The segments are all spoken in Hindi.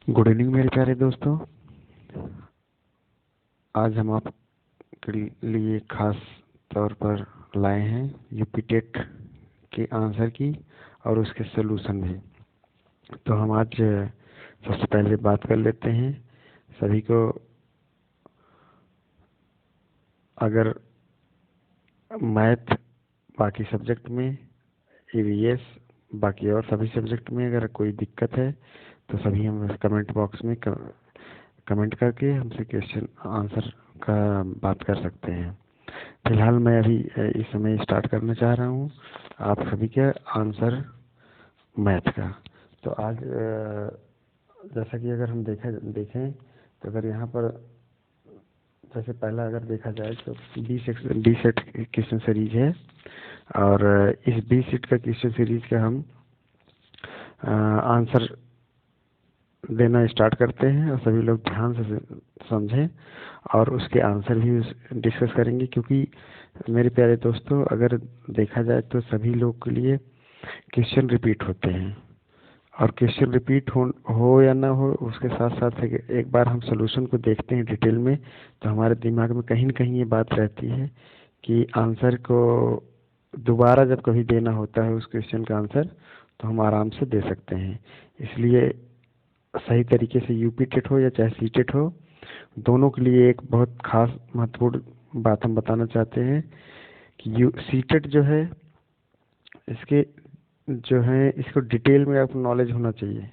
गुड इवनिंग मेरे प्यारे दोस्तों। आज हम आपके लिए खास तौर पर लाए हैं यूपी टेट के आंसर की और उसके सलूशन भी। तो हम आज सबसे पहले बात कर लेते हैं। सभी को अगर मैथ बाकी सब्जेक्ट में, ईवीएस बाकी और सभी सब्जेक्ट में अगर कोई दिक्कत है तो सभी हम कमेंट बॉक्स में कमेंट करके हमसे क्वेश्चन आंसर का बात कर सकते हैं। फिलहाल मैं अभी इस समय स्टार्ट करना चाह रहा हूँ आप सभी के आंसर मैथ का। तो आज जैसा कि अगर हम देखें तो अगर यहाँ पर जैसे पहला अगर देखा जाए तो 20 सेट क्वेश्चन सीरीज है और इस 20 सेट का क्वेश्चन सीरीज का हम आंसर देना स्टार्ट करते हैं और सभी लोग ध्यान से समझें और उसके आंसर भी डिस्कस करेंगे। क्योंकि मेरे प्यारे दोस्तों अगर देखा जाए तो सभी लोग के लिए क्वेश्चन रिपीट होते हैं और क्वेश्चन रिपीट हो या ना हो उसके साथ साथ एक बार हम सॉल्यूशन को देखते हैं डिटेल में तो हमारे दिमाग में कहीं न कहीं ये बात रहती है कि आंसर को दोबारा जब कभी देना होता है उस क्वेश्चन का आंसर तो हम आराम से दे सकते हैं। इसलिए सही तरीके से यूपी टेट हो या चाहे सी टेट हो, दोनों के लिए एक बहुत खास महत्वपूर्ण बात हम बताना चाहते हैं कि सी टेट जो है इसके जो है इसको डिटेल में आपको नॉलेज होना चाहिए।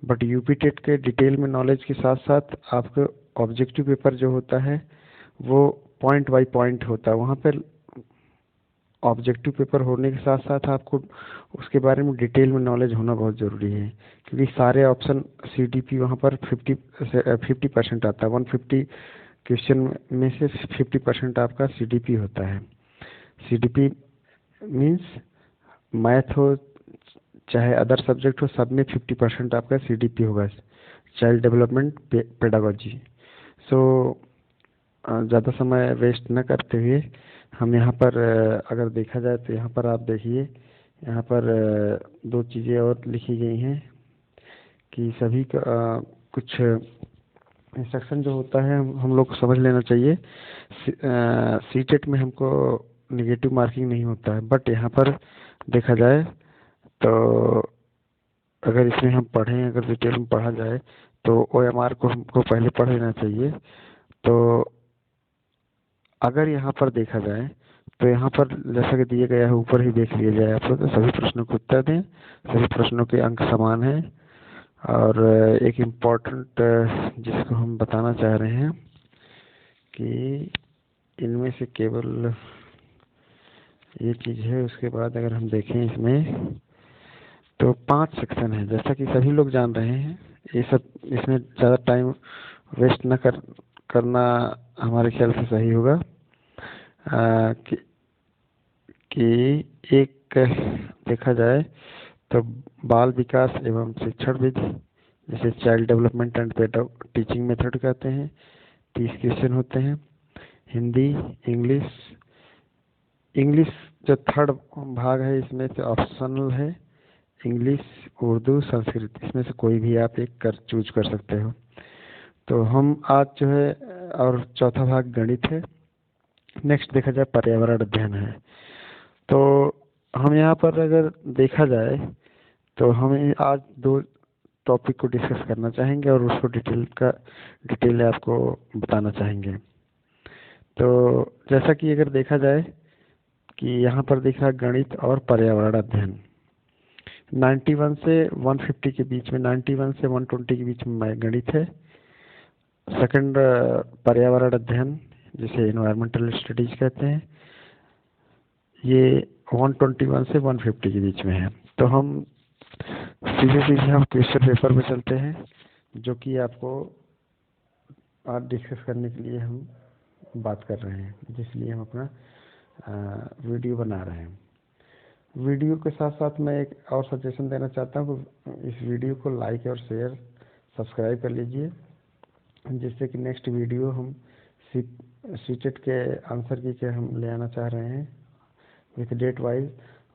बट यूपी टेट के डिटेल में नॉलेज के साथ साथ आपको ऑब्जेक्टिव पेपर जो होता है वो पॉइंट बाय पॉइंट होता है। वहाँ पर ऑब्जेक्टिव पेपर होने के साथ साथ आपको उसके बारे में डिटेल में नॉलेज होना बहुत ज़रूरी है। क्योंकि सारे ऑप्शन सीडीपी वहाँ पर 50% आता है। 150 क्वेश्चन में से 50% आपका सीडीपी होता है। सीडीपी मीन्स मैथ हो चाहे अदर सब्जेक्ट हो, सब में 50% आपका सीडीपी होगा, चाइल्ड डेवलपमेंट पेडागोजी। सो ज़्यादा समय वेस्ट न करते हुए हम यहाँ पर अगर देखा जाए तो यहाँ पर आप देखिए, यहाँ पर दो चीज़ें और लिखी गई हैं कि सभी का कुछ इंस्ट्रक्शन जो होता है हम लोग को समझ लेना चाहिए। सी टेट में हमको नेगेटिव मार्किंग नहीं होता है, बट यहाँ पर देखा जाए तो अगर इसमें हम पढ़ें, अगर डिटेल में पढ़ा जाए तो ओएमआर को हमको पहले पढ़ लेना चाहिए। तो अगर यहाँ पर देखा जाए तो यहाँ पर जैसा कि दिया गया है ऊपर ही देख लिया जाए आप लोग, तो सभी प्रश्नों को उत्तर दें। सभी प्रश्नों के अंक समान हैं और एक इम्पोर्टेंट जिसको हम बताना चाह रहे हैं कि इनमें से केवल ये चीज़ है। उसके बाद अगर हम देखें इसमें तो 5 सेक्शन है, जैसा कि सभी लोग जान रहे हैं। ये सब इसमें ज़्यादा टाइम वेस्ट न करना हमारे ख्याल से सही होगा। कि एक देखा जाए तो बाल विकास एवं शिक्षण विधि, जिसे child development and teaching method कहते हैं, 30 क्वेश्चन होते हैं। हिंदी, इंग्लिश इंग्लिश जो थर्ड भाग है इसमें से ऑप्शनल है। इंग्लिश, उर्दू, संस्कृत, इसमें से कोई भी आप एक चूज कर सकते हो। तो हम आज जो है, और चौथा भाग गणित है। नेक्स्ट देखा जाए पर्यावरण अध्ययन है। तो हम यहाँ पर अगर देखा जाए तो हम आज दो टॉपिक को डिस्कस करना चाहेंगे और उसको डिटेल आपको बताना चाहेंगे। तो जैसा कि अगर देखा जाए कि यहाँ पर दिख रहा गणित और पर्यावरण अध्ययन, 91 से 150 के बीच में, 91 से 120 के बीच में गणित है। सेकंड पर्यावरण अध्ययन जिसे एनवायरमेंटल स्टडीज कहते हैं, ये 121 से 150 के बीच में है। तो हम सीधे हम क्वेश्चन पेपर में चलते हैं जो कि आपको आज डिस्कस करने के लिए हम बात कर रहे हैं, जिसलिए हम अपना वीडियो बना रहे हैं। वीडियो के साथ साथ मैं एक और सजेशन देना चाहता हूँ कि इस वीडियो को लाइक और शेयर सब्सक्राइब कर लीजिए, जिससे कि नेक्स्ट वीडियो हम सीटेट के आंसर की के हम ले आना चाह रहे हैं विथ डेट वाइज।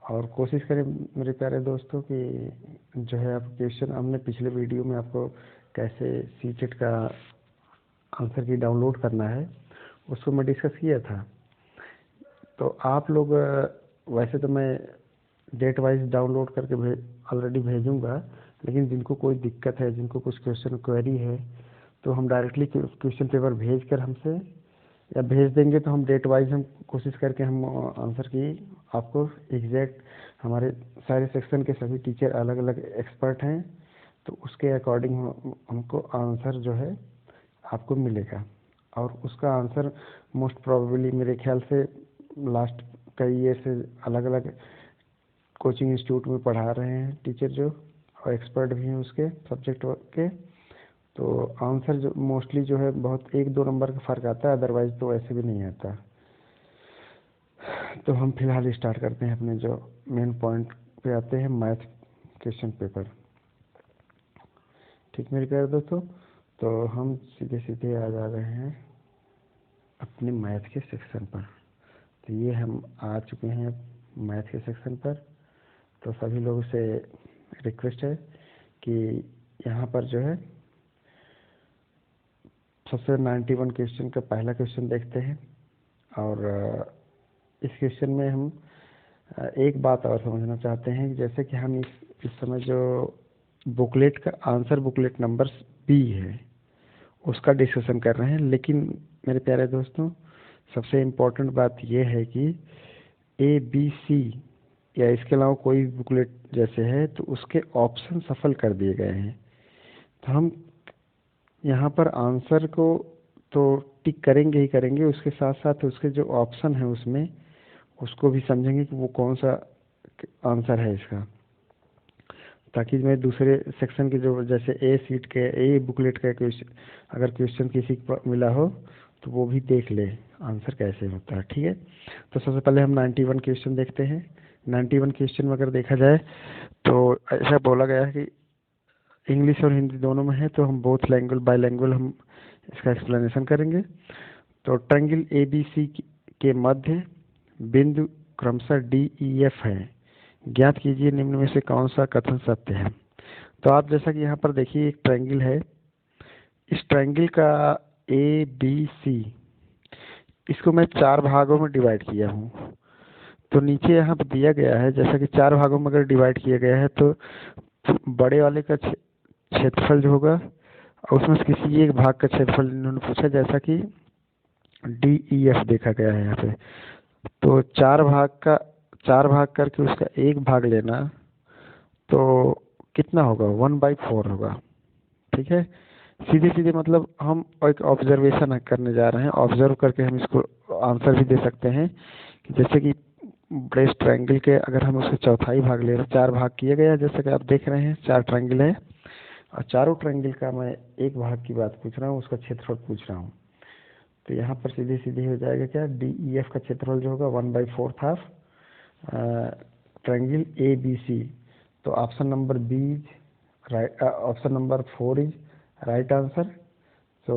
और कोशिश करें मेरे प्यारे दोस्तों कि जो है आप क्वेश्चन हमने पिछले वीडियो में आपको कैसे सीटेट का आंसर की डाउनलोड करना है उसको मैं डिस्कस किया था। तो आप लोग वैसे तो मैं डेट वाइज डाउनलोड करके ऑलरेडी भेजूंगा, लेकिन जिनको कोई दिक्कत है, जिनको कुछ क्वेश्चन क्वेरी है, तो हम डायरेक्टली क्वेश्चन पेपर भेज कर हमसे या भेज देंगे, तो हम डेट वाइज हम कोशिश करके हम आंसर की आपको एग्जैक्ट, हमारे सारे सेक्शन के सभी टीचर अलग अलग एक्सपर्ट हैं, तो उसके अकॉर्डिंग हमको आंसर जो है आपको मिलेगा। और उसका आंसर मोस्ट प्रोबेबली मेरे ख्याल से लास्ट कई ईयर से अलग अलग कोचिंग इंस्टीट्यूट में पढ़ा रहे हैं टीचर जो, और एक्सपर्ट भी हैं उसके सब्जेक्ट के। तो आंसर जो मोस्टली जो है बहुत 1-2 नंबर का फ़र्क आता है, अदरवाइज तो ऐसे भी नहीं आता। तो हम फिलहाल स्टार्ट करते हैं अपने जो मेन पॉइंट पे आते हैं, मैथ क्वेश्चन पेपर। ठीक मेरे प्यारे दोस्तों, तो हम सीधे सीधे आ जा रहे हैं अपने मैथ के सेक्शन पर। तो ये हम आ चुके हैं मैथ के सेक्शन पर। तो सभी लोगों से रिक्वेस्ट है कि यहाँ पर जो है सबसे 91 क्वेश्चन का पहला क्वेश्चन देखते हैं। और इस क्वेश्चन में हम एक बात और समझना चाहते हैं कि जैसे कि हम इस समय जो बुकलेट का आंसर बुकलेट नंबर बी है उसका डिस्कशन कर रहे हैं, लेकिन मेरे प्यारे दोस्तों सबसे इम्पोर्टेंट बात यह है कि ए बी सी या इसके अलावा कोई बुकलेट जैसे है तो उसके ऑप्शन सफल कर दिए गए हैं। तो हम यहाँ पर आंसर को तो टिक करेंगे ही करेंगे, उसके साथ साथ उसके जो ऑप्शन है उसमें उसको भी समझेंगे कि वो कौन सा आंसर है इसका, ताकि मैं दूसरे सेक्शन के जो जैसे ए सीट के ए बुकलेट का क्वेश्चन अगर क्वेश्चन किसी को मिला हो तो वो भी देख ले आंसर कैसे होता है। ठीक है, तो सबसे पहले हम 91 क्वेश्चन देखते हैं। 91 क्वेश्चन में अगर देखा जाए तो ऐसा बोला गया है कि इंग्लिश और हिंदी दोनों में है, तो हम बोथ लैंग्वेज बाईलैंग्वेज हम इसका एक्सप्लेनेशन करेंगे। तो ट्रायंगल ए बी सी के मध्य बिंदु क्रमशः डी ई एफ है, ज्ञात कीजिए निम्न में से कौन सा कथन सत्य है। तो आप जैसा कि यहाँ पर देखिए एक ट्रायंगल है, इस ट्रायंगल का ए बी सी इसको मैं 4 भागों में डिवाइड किया हूँ। तो नीचे यहाँ पर दिया गया है जैसा कि 4 भागों में अगर डिवाइड किया गया है तो बड़े वाले का क्षेत्रफल जो होगा उसमें से किसी एक भाग का क्षेत्रफल इन्होंने पूछा, जैसा कि डी ई एफ देखा गया है यहाँ पे। तो 4 भाग करके उसका एक भाग लेना, तो कितना होगा 1/4 होगा। ठीक है, सीधे सीधे मतलब हम एक ऑब्जर्वेशन करने जा रहे हैं, ऑब्जर्व करके हम इसको आंसर भी दे सकते हैं कि जैसे कि बड़े ट्रायंगल के अगर हम उसके चौथाई भाग ले रहे हैं, 4 भाग किया गया जैसे कि आप देख रहे हैं 4 ट्रायंगल है और चारों ट्रायंगल का मैं एक भाग की बात पूछ रहा हूँ, उसका क्षेत्रफल पूछ रहा हूँ। तो यहाँ पर सीधे सीधे हो जाएगा क्या, डी ई एफ का क्षेत्रफल जो होगा 1/4 था ट्रायंगल ए बी सी। तो option number B right, option number 4 is right answer. तो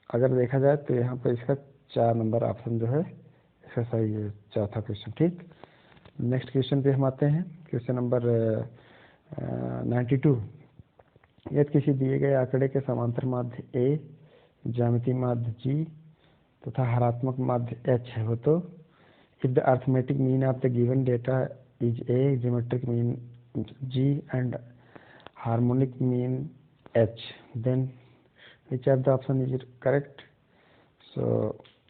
अगर देखा जाए तो यहाँ पर इसका 4 नंबर ऑप्शन जो है इसका सही है, चौथा क्वेश्चन। ठीक, नेक्स्ट क्वेश्चन पे हम आते हैं, क्वेश्चन नंबर 92। यदि किसी दिए गए आंकड़े के समांतर माध्य ए, ज्यामितीय माध्य जी तथा हरात्मक माध्य एच है हो, तो if the arithmetic mean of the given data is a, geometric mean g and harmonic mean h, then which of the option is correct? So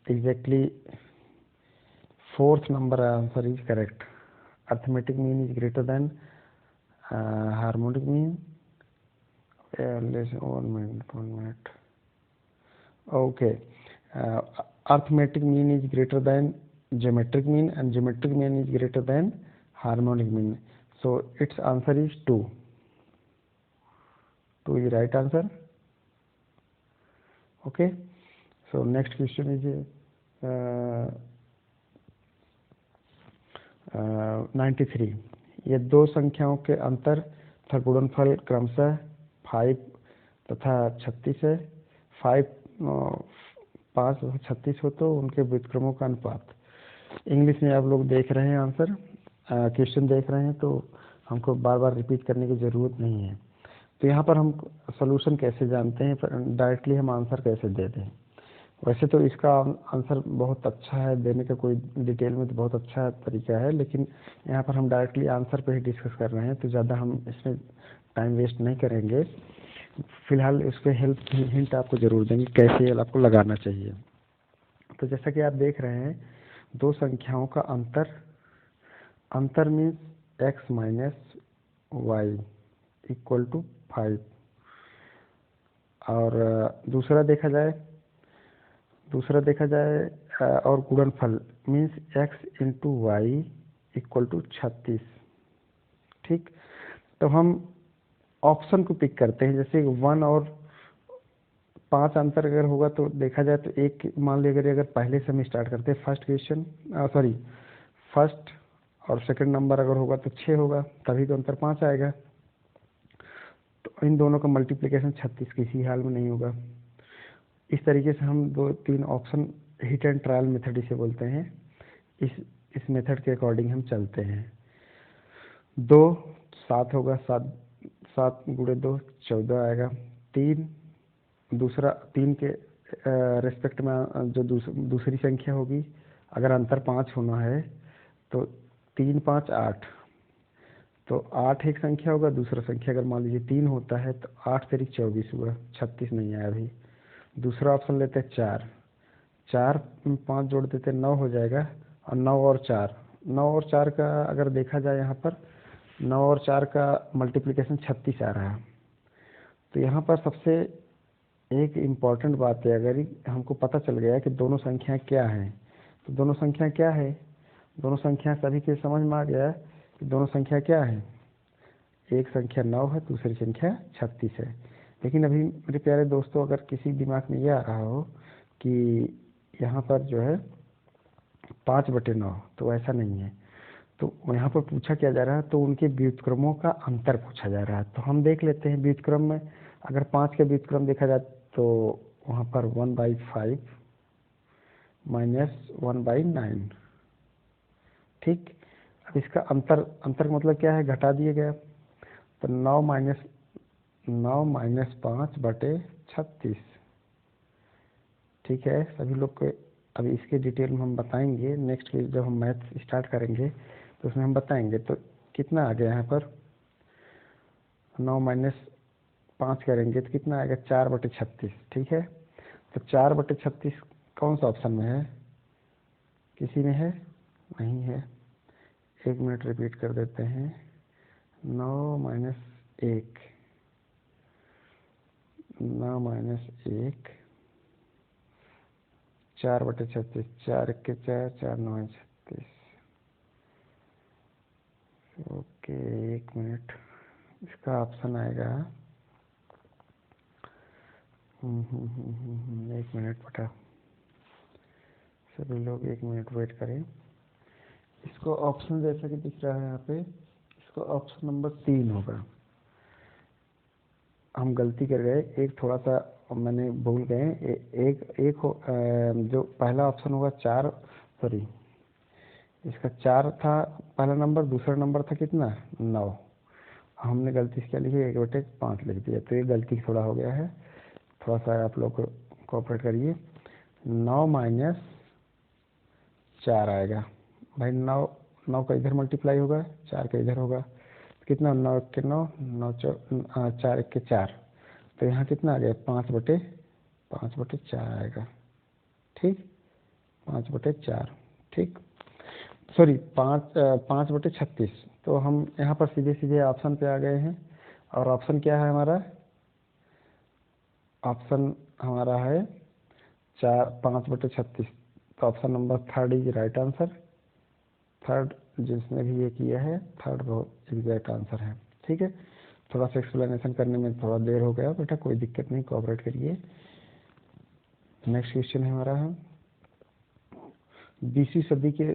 exactly fourth number answer is correct. Arithmetic mean is greater than harmonic mean. Less 1 minute. Okay, arithmetic mean is greater than geometric mean and geometric mean is greater than harmonic mean. So its answer is 2. 2 is right answer. Okay, so next question is 93। ये दो संख्याओं के अंतर तथा गुणनफल क्रमशः 5 तथा 36 है। 5 तथा 36 हो तो उनके व्युत्क्रमों का अनुपात। इंग्लिश में आप लोग देख रहे हैं आंसर, क्वेश्चन देख रहे हैं, तो हमको बार बार रिपीट करने की ज़रूरत नहीं है। तो यहाँ पर हम सॉल्यूशन कैसे जानते हैं, डायरेक्टली हम आंसर कैसे दे दें। वैसे तो इसका आंसर बहुत अच्छा है, देने का कोई डिटेल में तो बहुत अच्छा तरीका है, लेकिन यहाँ पर हम डायरेक्टली आंसर पे ही डिस्कस कर रहे हैं, तो ज़्यादा हम इसमें टाइम वेस्ट नहीं करेंगे। फिलहाल इस पर हेल्प हिंट आपको ज़रूर देंगे कैसे आपको लगाना चाहिए। तो जैसा कि आप देख रहे हैं, दो संख्याओं का अंतर, अंतर means x minus y equal to 5। और दूसरा देखा जाए और गुणनफल means x into y equal to 36। ठीक, तो हम ऑप्शन को पिक करते हैं। जैसे 1 और 5 अंतर अगर होगा तो देखा जाए तो एक मान लीजिए, अगर पहले से हम स्टार्ट करते हैं फर्स्ट और सेकंड नंबर अगर होगा तो 6 होगा, तभी तो अंतर 5 आएगा। तो इन दोनों का मल्टीप्लिकेशन 36 किसी हाल में नहीं होगा। इस तरीके से हम 2-3 option hit and trial method इसे बोलते हैं। इस मेथड के अकॉर्डिंग हम चलते हैं। 2 7 होगा, 7 7 गुणे 2 14 आएगा। 3 दूसरा 3 के रेस्पेक्ट में जो दूसरी संख्या होगी, अगर अंतर 5 होना है तो 3 5 8, तो 8 एक संख्या होगा, दूसरा संख्या अगर मान लीजिए 3 होता है तो 8 तारीख 24 हुआ, 36 नहीं आया अभी। दूसरा ऑप्शन लेते हैं 4, 4 5 जोड़ देते 9 हो जाएगा। और 9 और 4 का अगर देखा जाए, यहाँ पर 9 और 4 का मल्टीप्लिकेशन 36 आ रहा है। तो यहाँ पर सबसे एक इम्पॉर्टेंट बात है, अगर हमको पता चल गया कि दोनों संख्या क्या हैं, तो दोनों संख्या क्या है, दोनों संख्या सभी के समझ में आ गया कि दोनों संख्या क्या है। एक संख्या 9 है, दूसरी संख्या 36 है। लेकिन अभी मेरे प्यारे दोस्तों, अगर किसी दिमाग में ये आ रहा हो कि यहाँ पर जो है 5/9, तो ऐसा नहीं है। तो यहाँ पर पूछा क्या जा रहा है, तो उनके व्युत्क्रमों का अंतर पूछा जा रहा है। तो हम देख लेते हैं व्युत्क्रम में, अगर 5 का व्युत्क्रम देखा जाए तो वहाँ पर 1/5 माइनस 1/9। ठीक, अब इसका अंतर का मतलब क्या है, घटा दिया गया। तो 9 माइनस 5/36। ठीक है, सभी लोग को अभी इसके डिटेल में हम बताएंगे नेक्स्ट वीक जब हम मैथ स्टार्ट करेंगे, तो उसमें हम बताएंगे। तो कितना आ गया यहाँ पर, 9 माइनस 5 करेंगे तो कितना आएगा, 4/36। ठीक है, तो 4/36 कौन सा ऑप्शन में है, किसी में है, नहीं है। 1 मिनट रिपीट कर देते हैं। 9 माइनस 1, 9 माइनस 1 4/36, 4 1 के 4, 4 9 36। ओके, 1 मिनट, इसका ऑप्शन आएगा 1 मिनट बेटा, सभी लोग 1 मिनट वेट करें। इसको ऑप्शन जैसा कि दिख रहा है यहाँ पे, इसको ऑप्शन नंबर 3 होगा। हम गलती कर गए, एक थोड़ा सा मैंने भूल गए। एक जो पहला ऑप्शन होगा 4, सॉरी इसका 4 था पहला नंबर, दूसरा नंबर था कितना, 9। हमने गलती से क्या लिखी, 1/5 लिख दिया, तो ये गलती थोड़ा हो गया है। थोड़ा सा आप लोग कोऑपरेट करिए। 9 माइनस 4 आएगा भाई, 9 का इधर मल्टीप्लाई होगा, 4 का इधर होगा, कितना, 9 1 के 9, 4 1 के 4, तो यहाँ कितना आ गया, 5/4 आएगा। ठीक, 5/4, ठीक, सॉरी 5/36। तो हम यहाँ पर सीधे सीधे ऑप्शन पे आ गए हैं। और ऑप्शन क्या है हमारा, ऑप्शन हमारा है 5/36। तो option number 3 is right answer. Third जिसने भी ये किया है, थर्ड बहुत एग्जैक्ट आंसर है। ठीक है, थोड़ा सा एक्सप्लेनेशन करने में थोड़ा देर हो गया बेटा, कोई दिक्कत नहीं, कोऑपरेट करिए। नेक्स्ट क्वेश्चन है हमारा, 20वीं सदी के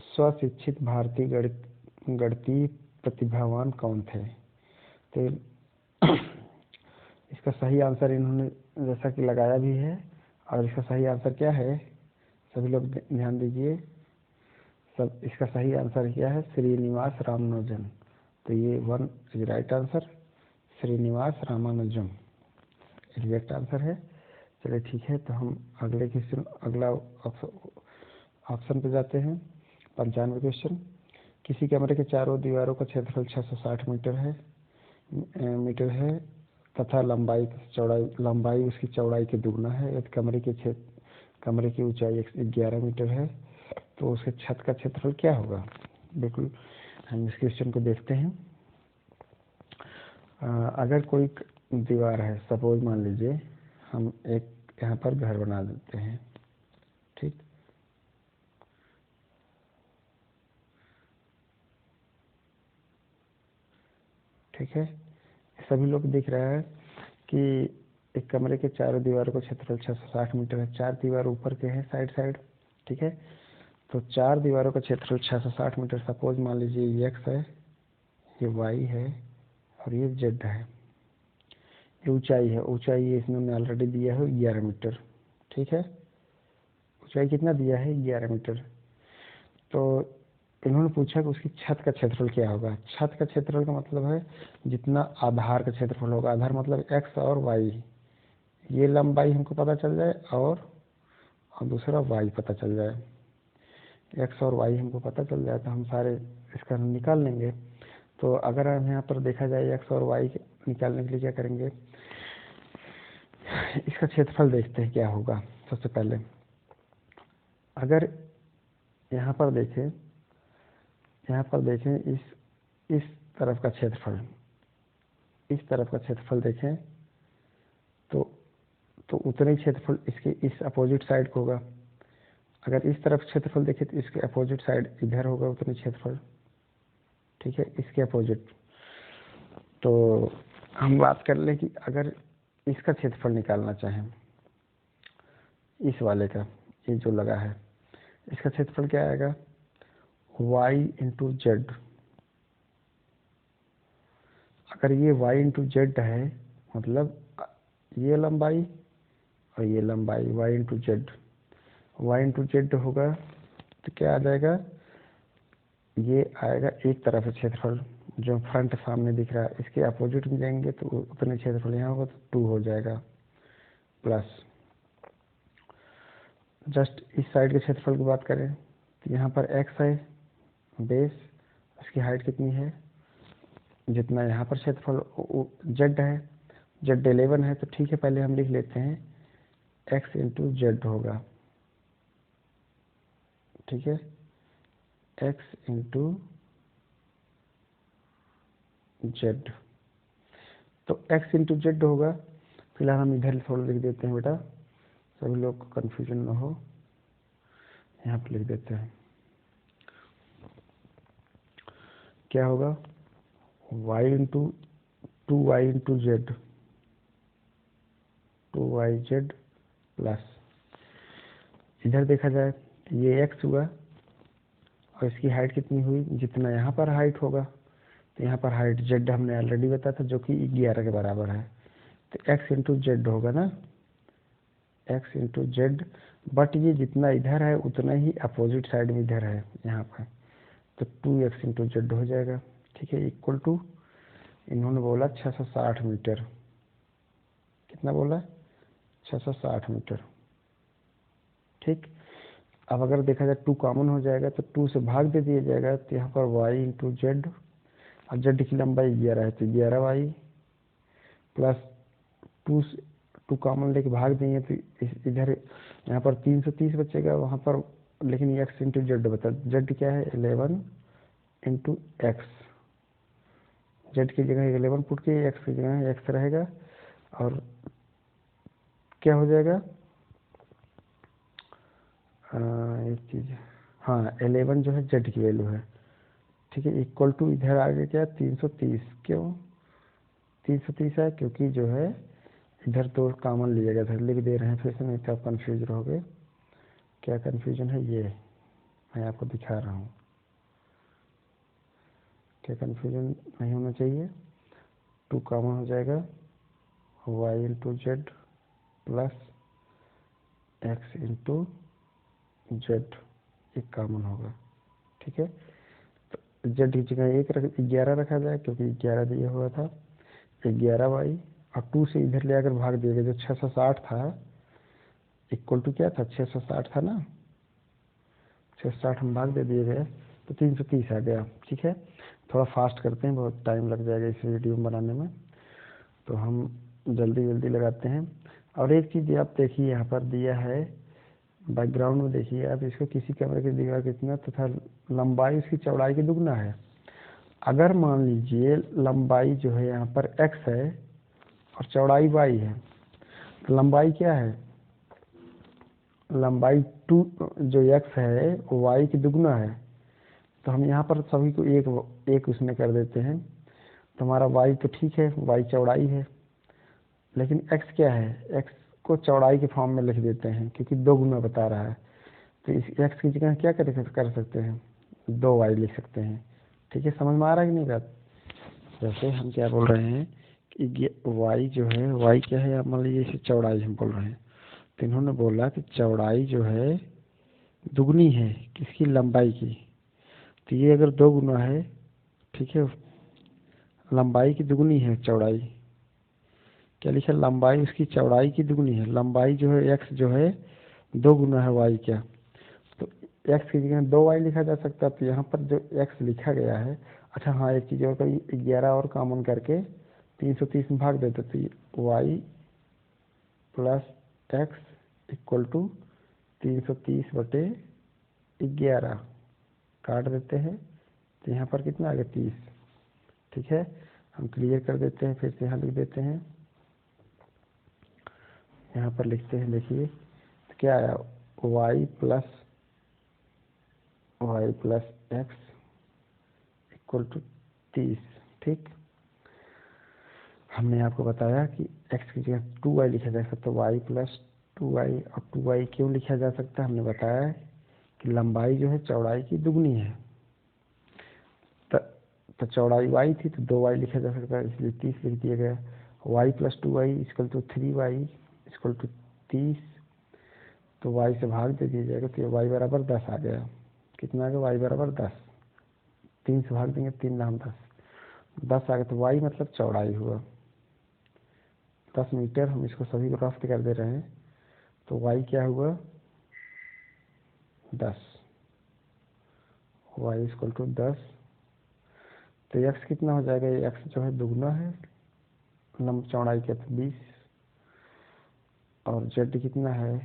स्वशिक्षित भारतीय गणितीय प्रतिभावान कौन थे। तो इसका सही आंसर इन्होंने जैसा कि लगाया भी है, और इसका सही आंसर क्या है, सभी लोग ध्यान दीजिए। सब इसका सही आंसर क्या है, श्रीनिवास रामानुजन। तो ये 1 is right answer, Srinivasa Ramanujam exact answer है। चलिए ठीक है, तो हम अगला ऑप्शन पे जाते हैं। 95 क्वेश्चन। किसी कमरे के चारों दीवारों का क्षेत्रफल 660 मीटर है तथा लंबाई उसकी चौड़ाई के दुगना है। यदि कमरे की ऊंचाई 11 मीटर है तो उसके छत का क्षेत्रफल क्या होगा। बिल्कुल, हम इस क्वेश्चन को देखते हैं। अगर कोई दीवार है, सपोज मान लीजिए हम एक यहाँ पर घर बना देते हैं, ठीक। ठीक है, सभी लोग दिख रहा है कि एक कमरे के चारों दीवारों का क्षेत्रफल 660 मीटर है। 4 दीवार ऊपर के हैं साइड, ठीक है। तो 4 दीवारों का क्षेत्रफल 660 मीटर। सपोज मान लीजिए ये x है, ये y है और ये z है। ये ऊंचाई है, ऊंचाई इसने ऑलरेडी दिया है 11 मीटर, ठीक है। ऊंचाई कितना दिया है, 11 मीटर। तो इन्होंने पूछा कि उसकी छत का क्षेत्रफल क्या होगा। छत का क्षेत्रफल का मतलब है जितना आधार का क्षेत्रफल होगा। आधार मतलब x और y, ये लंबाई हमको पता चल जाए और दूसरा y पता चल जाए। x और y हमको पता चल जाए तो हम सारे इसका निकाल लेंगे। तो अगर हम यहाँ पर देखा जाए x और y निकालने के लिए क्या करेंगे, इसका क्षेत्रफल देखते हैं क्या होगा। सबसे पहले अगर यहाँ पर देखें इस तरफ का क्षेत्रफल, इस तरफ का क्षेत्रफल देखें तो उतना ही क्षेत्रफल इसके इस अपोजिट साइड को होगा। अगर इस तरफ क्षेत्रफल देखें तो इसके अपोजिट साइड इधर होगा उतनी क्षेत्रफल, ठीक है, इसके अपोजिट। तो हम बात कर लें कि अगर इसका क्षेत्रफल निकालना चाहें, इस वाले का, ये जो लगा है, इसका क्षेत्रफल क्या आएगा, y इंटू जेड। अगर ये y इंटू जेड है मतलब ये लंबाई और ये लंबाई y into Z. y into Z होगा तो क्या आ जाएगा, ये आएगा एक तरफ से क्षेत्रफल जो फ्रंट सामने दिख रहा है, इसके अपोजिट में जाएंगे तो उतने क्षेत्रफल यहाँ होगा तो 2 हो जाएगा। प्लस जस्ट इस साइड के क्षेत्रफल की बात करें तो यहाँ पर x है बेस, उसकी हाइट कितनी है, जितना यहाँ पर क्षेत्रफल z है, z 11 है। तो ठीक है, पहले हम लिख लेते हैं x इंटू जेड होगा, ठीक है, x इंटू जेड। तो x इंटू जेड होगा। फिलहाल हम इधर थोड़ा लिख देते हैं बेटा, सभी लोग को कन्फ्यूजन ना हो। यहाँ पर लिख देते हैं क्या होगा, y into 2y into Z, 2yz plus इधर देखा जाए ये x हुआ और इसकी हाइट कितनी हुई, जितना यहाँ पर हाइट होगा। तो यहाँ पर हाइट z हमने ऑलरेडी बताया था जो कि 11 के बराबर है। तो x इंटू जेड होगा ना, x इंटू जेड। बट ये जितना इधर है उतना ही अपोजिट साइड में इधर है यहाँ पर, तो 2x इंटू जेड हो जाएगा, ठीक है, इक्वल टू इन्होंने बोला 660 मीटर। कितना बोला, 660 मीटर, ठीक। अब अगर देखा जाए 2 कॉमन हो जाएगा तो 2 से भाग दे दिया जाएगा। तो यहाँ पर y इंटू जेड, और जेड की लंबाई 11 है तो 11y प्लस 2 कॉमन लेके भाग देंगे तो इधर यहाँ पर 330 बचेगा वहाँ पर, लेकिन x इंटू जेड बता, जेड क्या है 11 इंटू एक्स। जेड की जगह 11 पुट के एक्स की जगह एक्स रहेगा और क्या हो जाएगा, एक चीज़, हाँ 11 जो है जेड की वैल्यू है, ठीक है, इक्वल टू इधर आगे क्या 330। क्यों 330 है, क्योंकि जो है इधर तो कॉमन लिया गया था, लिख दे रहे हैं फिर से, नहीं तो आप कन्फ्यूज रहोगे। क्या कन्फ्यूजन है, ये मैं आपको दिखा रहा हूँ, क्या कन्फ्यूजन नहीं होना चाहिए। 2 कॉमन हो जाएगा, y into Z plus x into Z, एक कॉमन होगा, ठीक है। तो जेड की जगह 11 रखा जाए क्योंकि 11 दिया हुआ था। 11y, और 2 से इधर ले आकर भाग दिया गया, जो 660 था इक्वल टू क्या था, 660 था ना, 660 हम भाग दे दिए गए तो 330 आ गया। ठीक है, थोड़ा फास्ट करते हैं, बहुत टाइम लग जाएगा इस वीडियो बनाने में, तो हम जल्दी जल्दी लगाते हैं। और एक चीज़ आप देखिए, यहाँ पर दिया है बैकग्राउंड में, देखिए आप इसको, किसी कमरे की दीवार कितना तथा लंबाई उसकी चौड़ाई की दुगना है। अगर मान लीजिए लंबाई जो है यहाँ पर x है और चौड़ाई y है, तो लंबाई क्या है, लंबाई 2 जो x है वो y की दुगना है। तो हम यहाँ पर सभी को एक एक उसमें कर देते हैं, तो हमारा y तो ठीक है, y चौड़ाई है, लेकिन x क्या है, x को चौड़ाई के फॉर्म में लिख देते हैं क्योंकि 2 गुना बता रहा है। तो इस x की जगह क्या कर सकते हैं, 2y लिख सकते हैं। ठीक है, समझ में आ रहा है कि नहीं बात। जैसे हम क्या बोल रहे हैं कि y जो है, y क्या है, मान लीजिए इसे चौड़ाई हम बोल रहे हैं, तो इन्होंने बोला कि चौड़ाई जो है दुगनी है किसकी, लंबाई की। तो ये अगर 2 गुना है, ठीक है, लंबाई की दुगनी है चौड़ाई, क्या लिखा, लंबाई उसकी चौड़ाई की दुगनी है। लंबाई जो है x जो है 2 गुना है y क्या, तो x की जगह 2y लिखा जा सकता है। तो यहाँ पर जो x लिखा गया है, अच्छा हाँ एक चीज़ और कही, 11 और कॉमन करके 330 में भाग देते, तो y plus x equal to 330/11 काट देते हैं, तो यहाँ पर कितना आ गया, 30। ठीक है, हम क्लियर कर देते हैं, फिर से यहाँ लिख देते हैं, यहाँ पर लिखते हैं, देखिए तो क्या आया, y plus x equal to 30। ठीक, हमने आपको बताया कि x की जगह 2y लिखा जा सकता है, y प्लस 2y, और 2y क्यों लिखा जा सकता है, हमने बताया कि लंबाई जो है चौड़ाई की दुगनी है, तो चौड़ाई y थी तो 2y लिखा जा सकता है, इसलिए 30 लिख दिया गया। y प्लस 2y equal to 3y equal to 30, तो y से भाग दे दिया जाएगा, तो y बराबर 10 आ गया। कितना आ गया, y बराबर 10, 3 से भाग देंगे, 3 नाम 10 आ गया, तो y मतलब चौड़ाई हुआ 10 मीटर। हम इसको सभी को रफ कर दे रहे हैं, तो y क्या हुआ, 10, y इक्वल टू 10। तो x कितना हो जाएगा, ये x जो है दुगना है, लंब चौड़ाई क्या, 20, और z कितना है,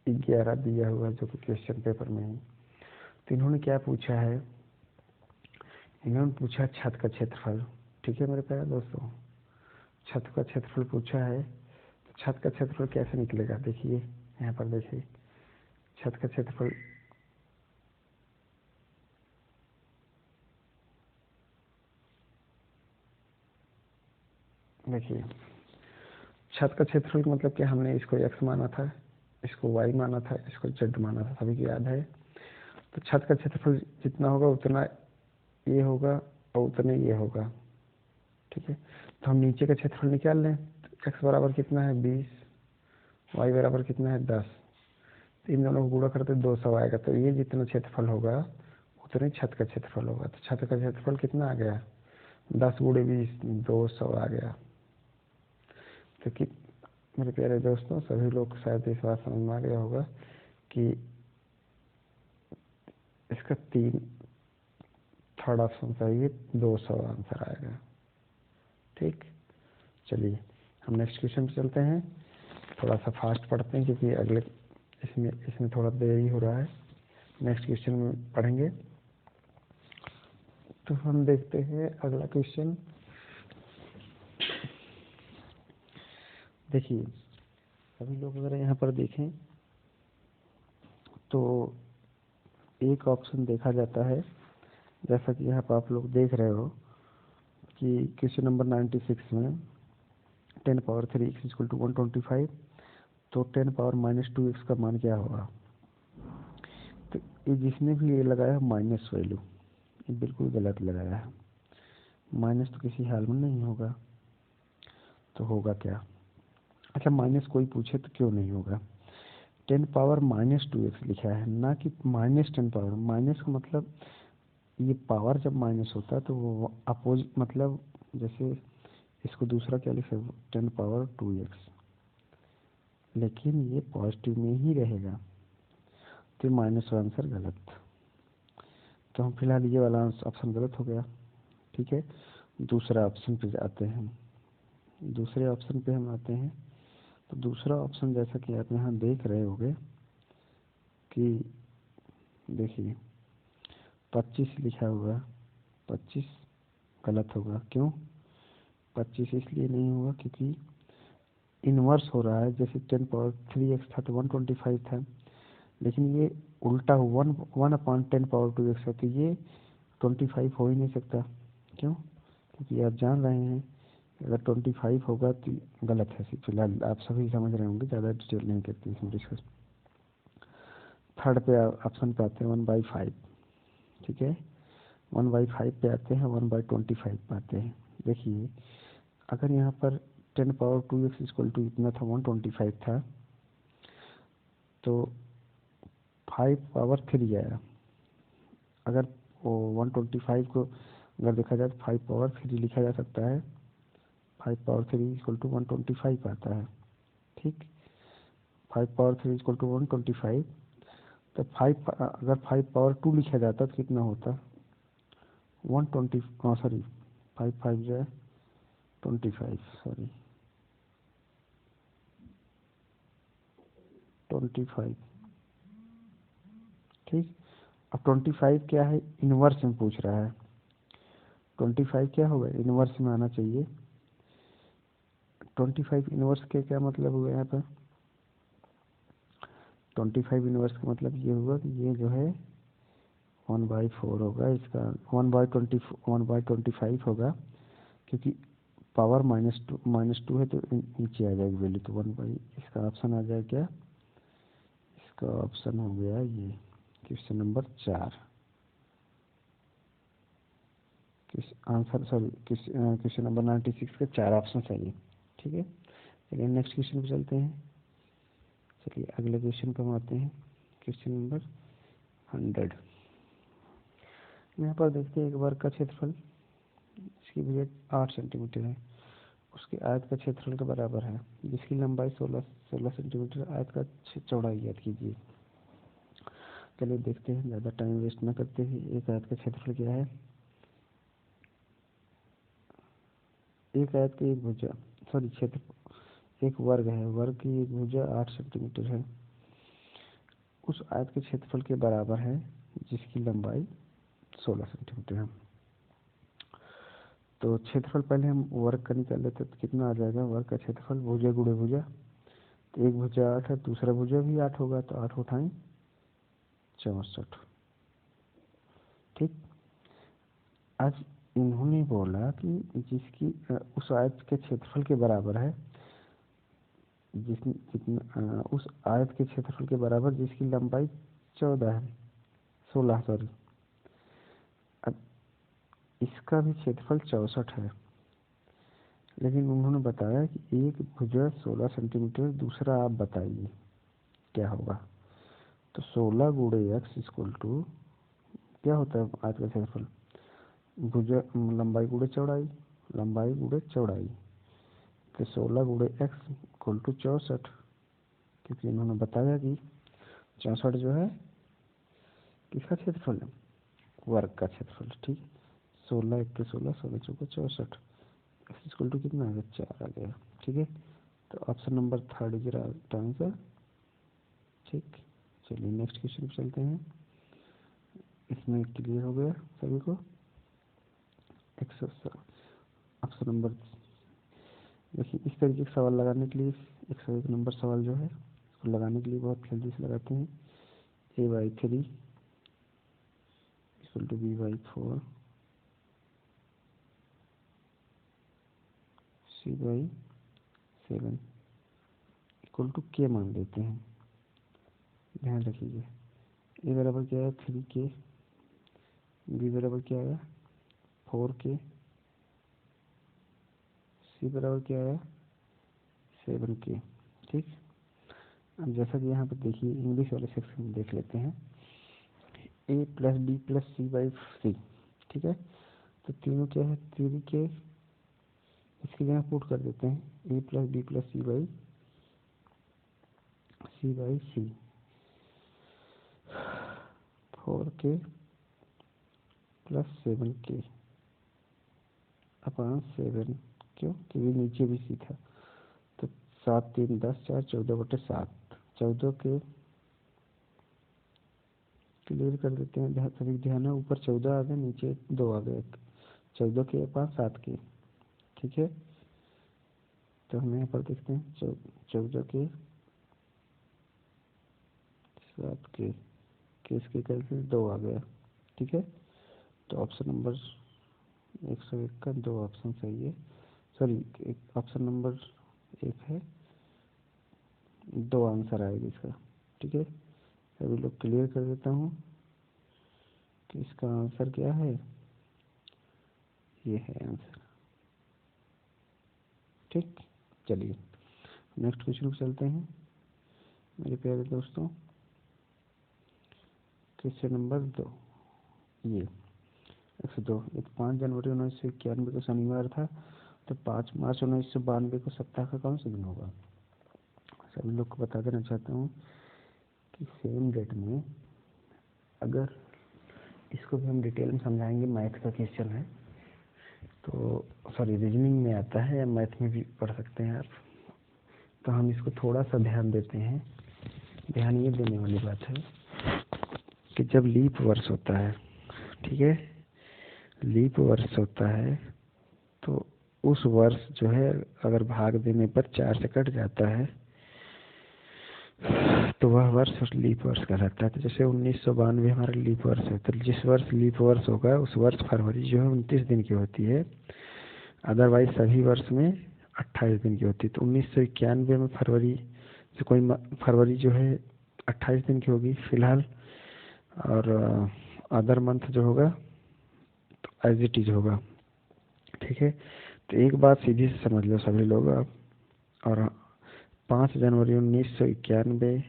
11 दिया हुआ है जो कि क्वेश्चन पेपर में है। तो इन्होंने क्या पूछा है, इन्होंने पूछा छत का क्षेत्रफल। ठीक है मेरे प्यारे दोस्तों, छत का क्षेत्रफल पूछा है, तो छत का क्षेत्रफल कैसे निकलेगा, देखिए यहाँ पर देखिए, छत का क्षेत्रफल देखिए, छत का क्षेत्रफल मतलब क्या, हमने इसको x माना था, इसको y माना था, इसको z माना था, सभी को याद है। तो छत का क्षेत्रफल जितना होगा उतना ये होगा और उतने ये होगा। ठीक है, तो हम नीचे का क्षेत्रफल निकाल लें, तो x बराबर कितना है, 20, y बराबर कितना है, 10, तो इन दोनों को गुणा करते 200 आएगा। तो ये जितना क्षेत्रफल होगा उतने छत का क्षेत्रफल होगा। तो छत का क्षेत्रफल कितना आ गया, 10 गुणे 20, 200 आ गया। तो कि मेरे प्यारे दोस्तों, सभी लोग शायद इस बात समझ में आ गया होगा कि इसका 3 थर्ड ऑप्शन चाहिए, 200 आंसर आएगा। ठीक, चलिए हम नेक्स्ट क्वेश्चन पे चलते हैं, थोड़ा सा फास्ट पढ़ते हैं क्योंकि अगले इसमें थोड़ा देरी हो रहा है, नेक्स्ट क्वेश्चन में पढ़ेंगे। तो हम देखते हैं अगला क्वेश्चन। देखिए सभी लोग अगर यहाँ पर देखें तो एक ऑप्शन देखा जाता है, जैसा कि यहाँ पर आप लोग देख रहे हो कि क्वेश्चन नंबर 96 में 10 पावर 3 x इक्वल टू 125, तो 10 पावर -2x का मान क्या होगा। तो ये जिसने भी ये लगाया माइनस वैल्यू, ये बिल्कुल गलत लगाया है, माइनस तो किसी हाल में नहीं होगा, तो होगा क्या, अच्छा माइनस कोई पूछे तो क्यों नहीं होगा, 10 पावर -2x लिखा है, ना कि -10 पावर। माइनस का मतलब ये पावर जब माइनस होता है तो वो अपोजिट, मतलब जैसे इसको दूसरा क्या लिख सकते 10^2x, लेकिन ये पॉजिटिव में ही रहेगा, तो माइनस का आंसर गलत। तो हम फिलहाल ये वाला ऑप्शन गलत हो गया। ठीक है, दूसरा ऑप्शन पे आते हैं। दूसरे ऑप्शन पे हम आते हैं। तो दूसरा ऑप्शन जैसा कि आप यहाँ देख रहे होंगे कि देखिए 25 लिखा हुआ, 25 गलत होगा। क्यों 25 इसलिए नहीं होगा क्योंकि इन्वर्स हो रहा है। जैसे 10^3x था तो 125 था, लेकिन ये उल्टा 1/10^2x है, तो ये 25 हो ही नहीं सकता। क्यों, क्योंकि आप जान रहे हैं अगर 25 होगा तो गलत है। फिलहाल आप सभी समझ रहे होंगे, ज़्यादा डिटेल नहीं करते इसमें डिस्कस। थर्ड पे ऑप्शन पे आते हैं 1/5। ठीक है, 1/5 पे आते हैं, 1/25 पे आते हैं। देखिए अगर यहाँ पर 10^2x इतना था 125 था, तो 5^3 आया। अगर वो 125 को अगर देखा जाए तो 5^3 लिखा जा सकता है। 5^3 125 आता है। ठीक, 5^3 125। तो 5 अगर 5^2 लिखा जाता तो कितना होता 120, सॉरी 5 जो है 25, सॉरी 25। ठीक, अब 25 क्या है, इनवर्स में पूछ रहा है। 25 क्या होगा, इनवर्स में आना चाहिए। 25 इनवर्स के क्या मतलब हुआ यहाँ पर, 25 इनवर्स का मतलब ये हुआ कि ये जो है 1/4 होगा, इसका 1/25 होगा, क्योंकि पावर -2 है तो नीचे आ जाएगी वैल्यू, तो 1/, इसका ऑप्शन आ जाएगा क्या, इसका ऑप्शन हो गया ये question number 4। Answer sorry question number 96 के 4 ऑप्शन चाहिए। ठीक है, चलिए नेक्स्ट क्वेश्चन पे चलते हैं। चलिए अगले क्वेश्चन पर हम आते हैं, क्वेश्चन नंबर 100। यहाँ पर देखते हैं एक वर्ग का क्षेत्रफल, इसकी भुजा 8 सेंटीमीटर है, उसके आयत का क्षेत्रफल के बराबर है, जिसकी लंबाई 16 सेंटीमीटर, आयत का चौड़ाई ज्ञात कीजिए। चलिए देखते हैं, ज़्यादा टाइम वेस्ट न करते हुए। एक आयत का क्षेत्रफल क्या है, एक आयत की एक भुजा, सॉरी क्षेत्र, एक वर्ग है, वर्ग की एक भुजा 8 सेंटीमीटर है, उस आयत के क्षेत्रफल के बराबर है, जिसकी लंबाई 16 सेंटीमीटर है। तो क्षेत्रफल पहले हम वर्ग का निकाल लेते तो कितना आ जाएगा, वर्ग का क्षेत्रफल भुजा गुणे भुजा, तो एक भुजा 8 है, दूसरा भुजा भी 8 होगा, तो 8 उठाएं 64। ठीक, आज इन्होंने बोला कि जिसकी उस आयत के क्षेत्रफल के बराबर है, जितना उस आयत के क्षेत्रफल के बराबर जिसकी लंबाई 14 है, 16 सॉरी। अब इसका भी क्षेत्रफल 64 है, लेकिन उन्होंने बताया कि एक भुजा 16 सेंटीमीटर, दूसरा आप बताइए क्या होगा। तो 16 गुणे x इक्वल टू क्या होता है, आयत का क्षेत्रफल भुजा लंबाई गुणे चौड़ाई, लंबाई गुणे चौड़ाई, तो 16 गुणे x इक्वल टू 64, क्योंकि इन्होंने बताया कि 64 जो है किसका क्षेत्रफल है, वर्ग का क्षेत्रफल। ठीक, 16 1 के 16, 16 चौके 64, x इक्वल टू कितना आ गया, 4 आ गया। ठीक है, तो option number 3 is right answer. ठीक, चलिए नेक्स्ट क्वेश्चन पे चलते हैं। इसमें क्लियर हो गया सभी को। ऑप्शन नंबर, देखिए इस तरीके का सवाल लगाने के लिए 101 नंबर सवाल जो है इसको लगाने के लिए बहुत जल्दी से लगाते हैं। a/3 equal to b/4 c/7 equal to k मान लेते हैं। ध्यान रखिए a बराबर क्या है 3k, b बराबर क्या है 4k, c बराबर क्या है 7k। ठीक, अब जैसा कि यहाँ पर देखिए इंग्लिश वाले सेक्शन में देख लेते हैं, a+b+c/3। ठीक है, तो तीनों क्या है 3k इसकी जगह पुट कर देते हैं A plus B plus C by C 4k plus 7k upon 7, क्यों? क्योंकि नीचे भी सी था। तो 7 3 10 4 14/7, 14 के क्लियर कर देते हैं। सभी ध्यान है, ऊपर 14 आ गए, नीचे 2 आ गए, 14 के पास 7 के। ठीक है, तो हम यहाँ पर देखते हैं 14 के 7 के केस के करके 2 आ गया। ठीक है, तो ऑप्शन नंबर 101 का 2 ऑप्शन सही है। सॉरी, ऑप्शन नंबर 1 है, 2 आंसर आएगा इसका। ठीक है, सभी लोग क्लियर कर देता हूँ कि इसका आंसर क्या है। ये है आंसर। ठीक, चलिए नेक्स्ट क्वेश्चन पर चलते हैं मेरे प्यारे दोस्तों। क्वेश्चन नंबर 2, ये 102। 5 जनवरी 1991 को शनिवार था, तो 5 मार्च 1992 को सप्ताह का कौन सा दिन होगा? सभी लोग को बता देना चाहता हूँ कि सेम डेट में, अगर इसको भी हम डिटेल में समझाएंगे, मैथ का क्वेश्चन है तो सॉरी रीजनिंग में आता है या मैथ में भी पढ़ सकते हैं आप, तो हम इसको थोड़ा सा ध्यान देते हैं। ध्यान ये देने वाली बात है कि जब लीप वर्ष होता है, ठीक है, लीप वर्ष होता है तो उस वर्ष जो है अगर भाग देने पर 4 से कट जाता है तो वह वर्ष लीप वर्ष कहलाता है। तो जैसे 1992 हमारा लीप वर्ष है, तो जिस वर्ष लीप वर्ष होगा उस वर्ष फरवरी जो है 29 दिन की होती है, अदरवाइज सभी वर्ष में 28 दिन की होती है। तो 1991 में फरवरी से कोई फरवरी जो है 28 दिन की होगी फिलहाल, और अदर मंथ जो होगा तो एज इट इज होगा। ठीक है, तो एक बात सीधी से समझ लो सभी लोग आप, और 5 जनवरी 1991,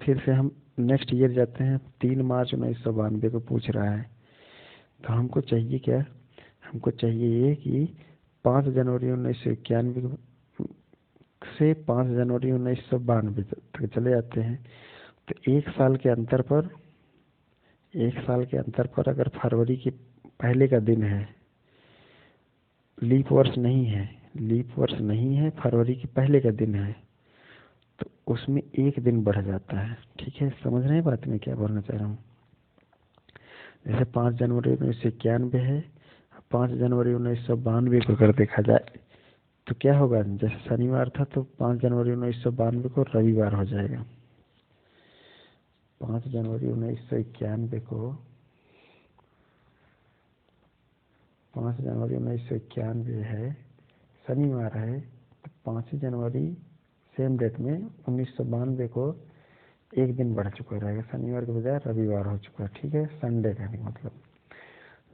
फिर से हम नेक्स्ट ईयर जाते हैं, 3 मार्च 1992 को पूछ रहा है। तो हमको चाहिए क्या? हमको चाहिए ये कि 5 जनवरी 1991 से 5 जनवरी 1992 तक चले जाते हैं। तो एक साल के अंतर पर अगर फरवरी के पहले का दिन है, लीप वर्ष नहीं है, फरवरी के पहले का दिन है, तो उसमें एक दिन बढ़ जाता है। ठीक है, समझ रहे हैं बात में क्या बोलना चाह रहा हूँ? जैसे 5 जनवरी 1991 है, 5 जनवरी 1992 को अगर देखा जाए तो क्या होगा? जैसे शनिवार था तो 5 जनवरी 1992 को रविवार हो जाएगा। 5 जनवरी 1991 को 5 जनवरी 1991 है, शनिवार है, तो 5 जनवरी सेम डेट में 1992 को एक दिन बढ़ चुका रहेगा, शनिवार के बजाय रविवार हो चुका है। ठीक है, संडे का नहीं मतलब।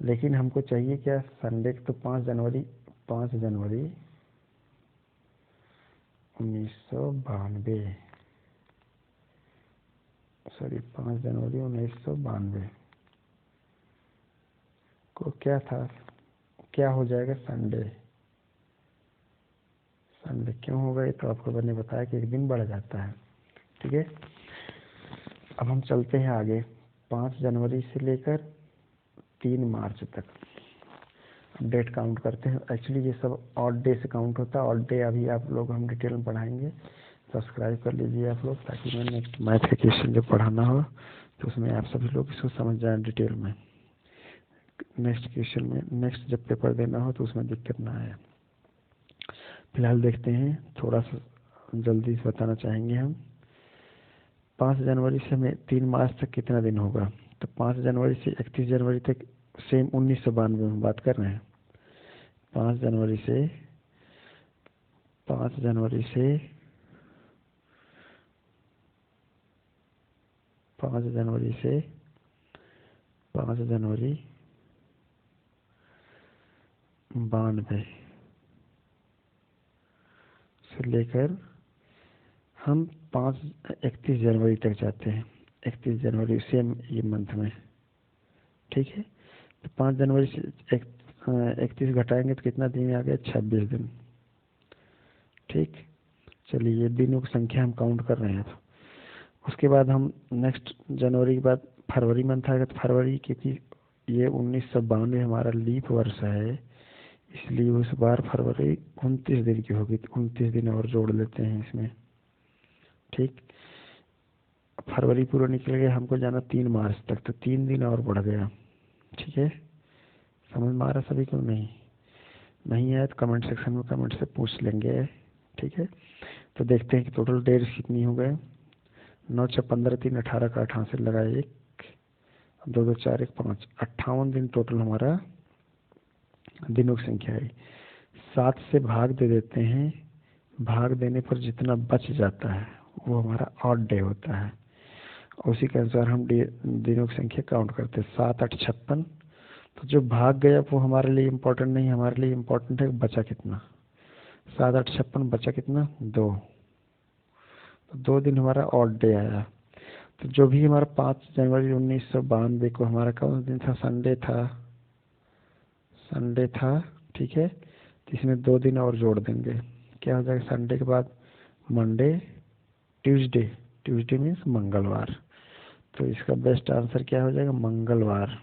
लेकिन हमको चाहिए क्या? संडे तो 5 जनवरी 1992, सॉरी 5 जनवरी 1992 को क्या था, क्या हो जाएगा? संडे क्यों होगा? ये तो आपको मैंने बताया कि एक दिन बढ़ जाता है। ठीक है, अब हम चलते हैं आगे, 5 जनवरी से लेकर 3 मार्च तक डेट काउंट करते हैं। एक्चुअली ये सब ऑड डे से काउंट होता है। ऑड डे अभी आप लोग हम डिटेल में पढ़ाएंगे, सब्सक्राइब कर लीजिए आप लोग, ताकि मैं नेक्स्ट मैथ का क्वेश्चन जब पढ़ाना हो तो उसमें आप सभी लोग इसको समझ जाएं डिटेल में। नेक्स्ट क्वेश्चन में, नेक्स्ट जब पेपर देना हो तो उसमें दिक्कत ना आए। फिलहाल देखते हैं, थोड़ा सा जल्दी से बताना चाहेंगे हम। 5 जनवरी से हमें 3 मार्च तक कितना दिन होगा? तो 5 जनवरी से 31 जनवरी तक सेम 1992 में बात कर रहे हैं। 5 जनवरी से 5 जनवरी से 5 जनवरी से 5 जनवरी 92 से लेकर हम 31 जनवरी तक जाते हैं। 31 जनवरी सेम ये मंथ में। ठीक है, तो 5 जनवरी से 31 घटाएंगे तो कितना दिन आ गया, 26 दिन। ठीक, चलिए ये दिनों की संख्या हम काउंट कर रहे हैं। उसके बाद हम नेक्स्ट जनवरी के बाद फरवरी मंथ आएगा, तो फरवरी, क्योंकि ये 1992 हमारा लीप वर्ष है, इसलिए उस बार फरवरी 29 दिन की होगी, तो 29 दिन और जोड़ लेते हैं इसमें। ठीक, फरवरी पूरा निकल गया, हमको जाना 3 मार्च तक, तो 3 दिन और बढ़ गया। ठीक है, समझ में आ रहा सभी को? नहीं आया तो कमेंट सेक्शन में कमेंट से पूछ लेंगे। ठीक है, तो देखते हैं कि टोटल डेज कितनी हो गए। 9 6 15 3 18 का 88 लगाए, 1 2 2 4 1 5, 58 दिन टोटल हमारा दिनों की संख्या है। 7 से भाग दे देते हैं, भाग देने पर जितना बच जाता है वो हमारा ऑड डे होता है। उसी के अनुसार हम दिनों की संख्या काउंट करते हैं। 7 8 56, तो जो भाग गया वो हमारे लिए इम्पोर्टेंट नहीं, हमारे लिए इम्पोर्टेंट है बचा कितना। 7 8 56 बचा कितना, 2, तो 2 दिन हमारा ऑड डे आया। तो जो भी हमारा 5 जनवरी 1992 को हमारा कौन सा दिन था, संडे था। ठीक है, तो इसमें 2 दिन और जोड़ देंगे, क्या हो जाएगा, संडे के बाद मंडे, ट्यूसडे मीन्स मंगलवार। तो इसका बेस्ट आंसर क्या हो जाएगा, मंगलवार।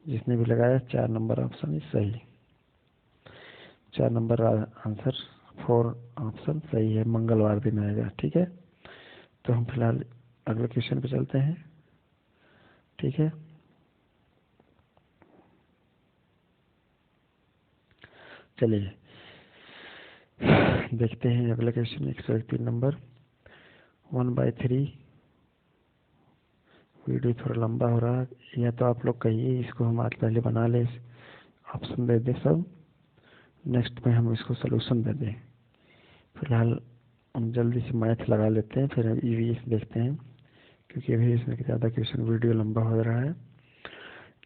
जिसने भी लगाया 4 नंबर ऑप्शन सही, 4 नंबर आंसर 4 ऑप्शन सही है, मंगलवार दिन आएगा। ठीक है, तो हम फिलहाल अगले क्वेश्चन पे चलते हैं। ठीक है, चलिए देखते हैं अगला क्वेश्चन। 131 नंबर, 1/3। वीडियो थोड़ा लंबा हो रहा है, या तो आप लोग कहिए इसको हम आज पहले बना लें, ऑप्शन दे दें सब, नेक्स्ट में हम इसको सलूशन दे दें। फिलहाल हम जल्दी से मैथ लगा लेते हैं, फिर ईवीएस देखते हैं, क्योंकि अभी इसमें ज़्यादा क्वेश्चन वीडियो लंबा हो रहा है।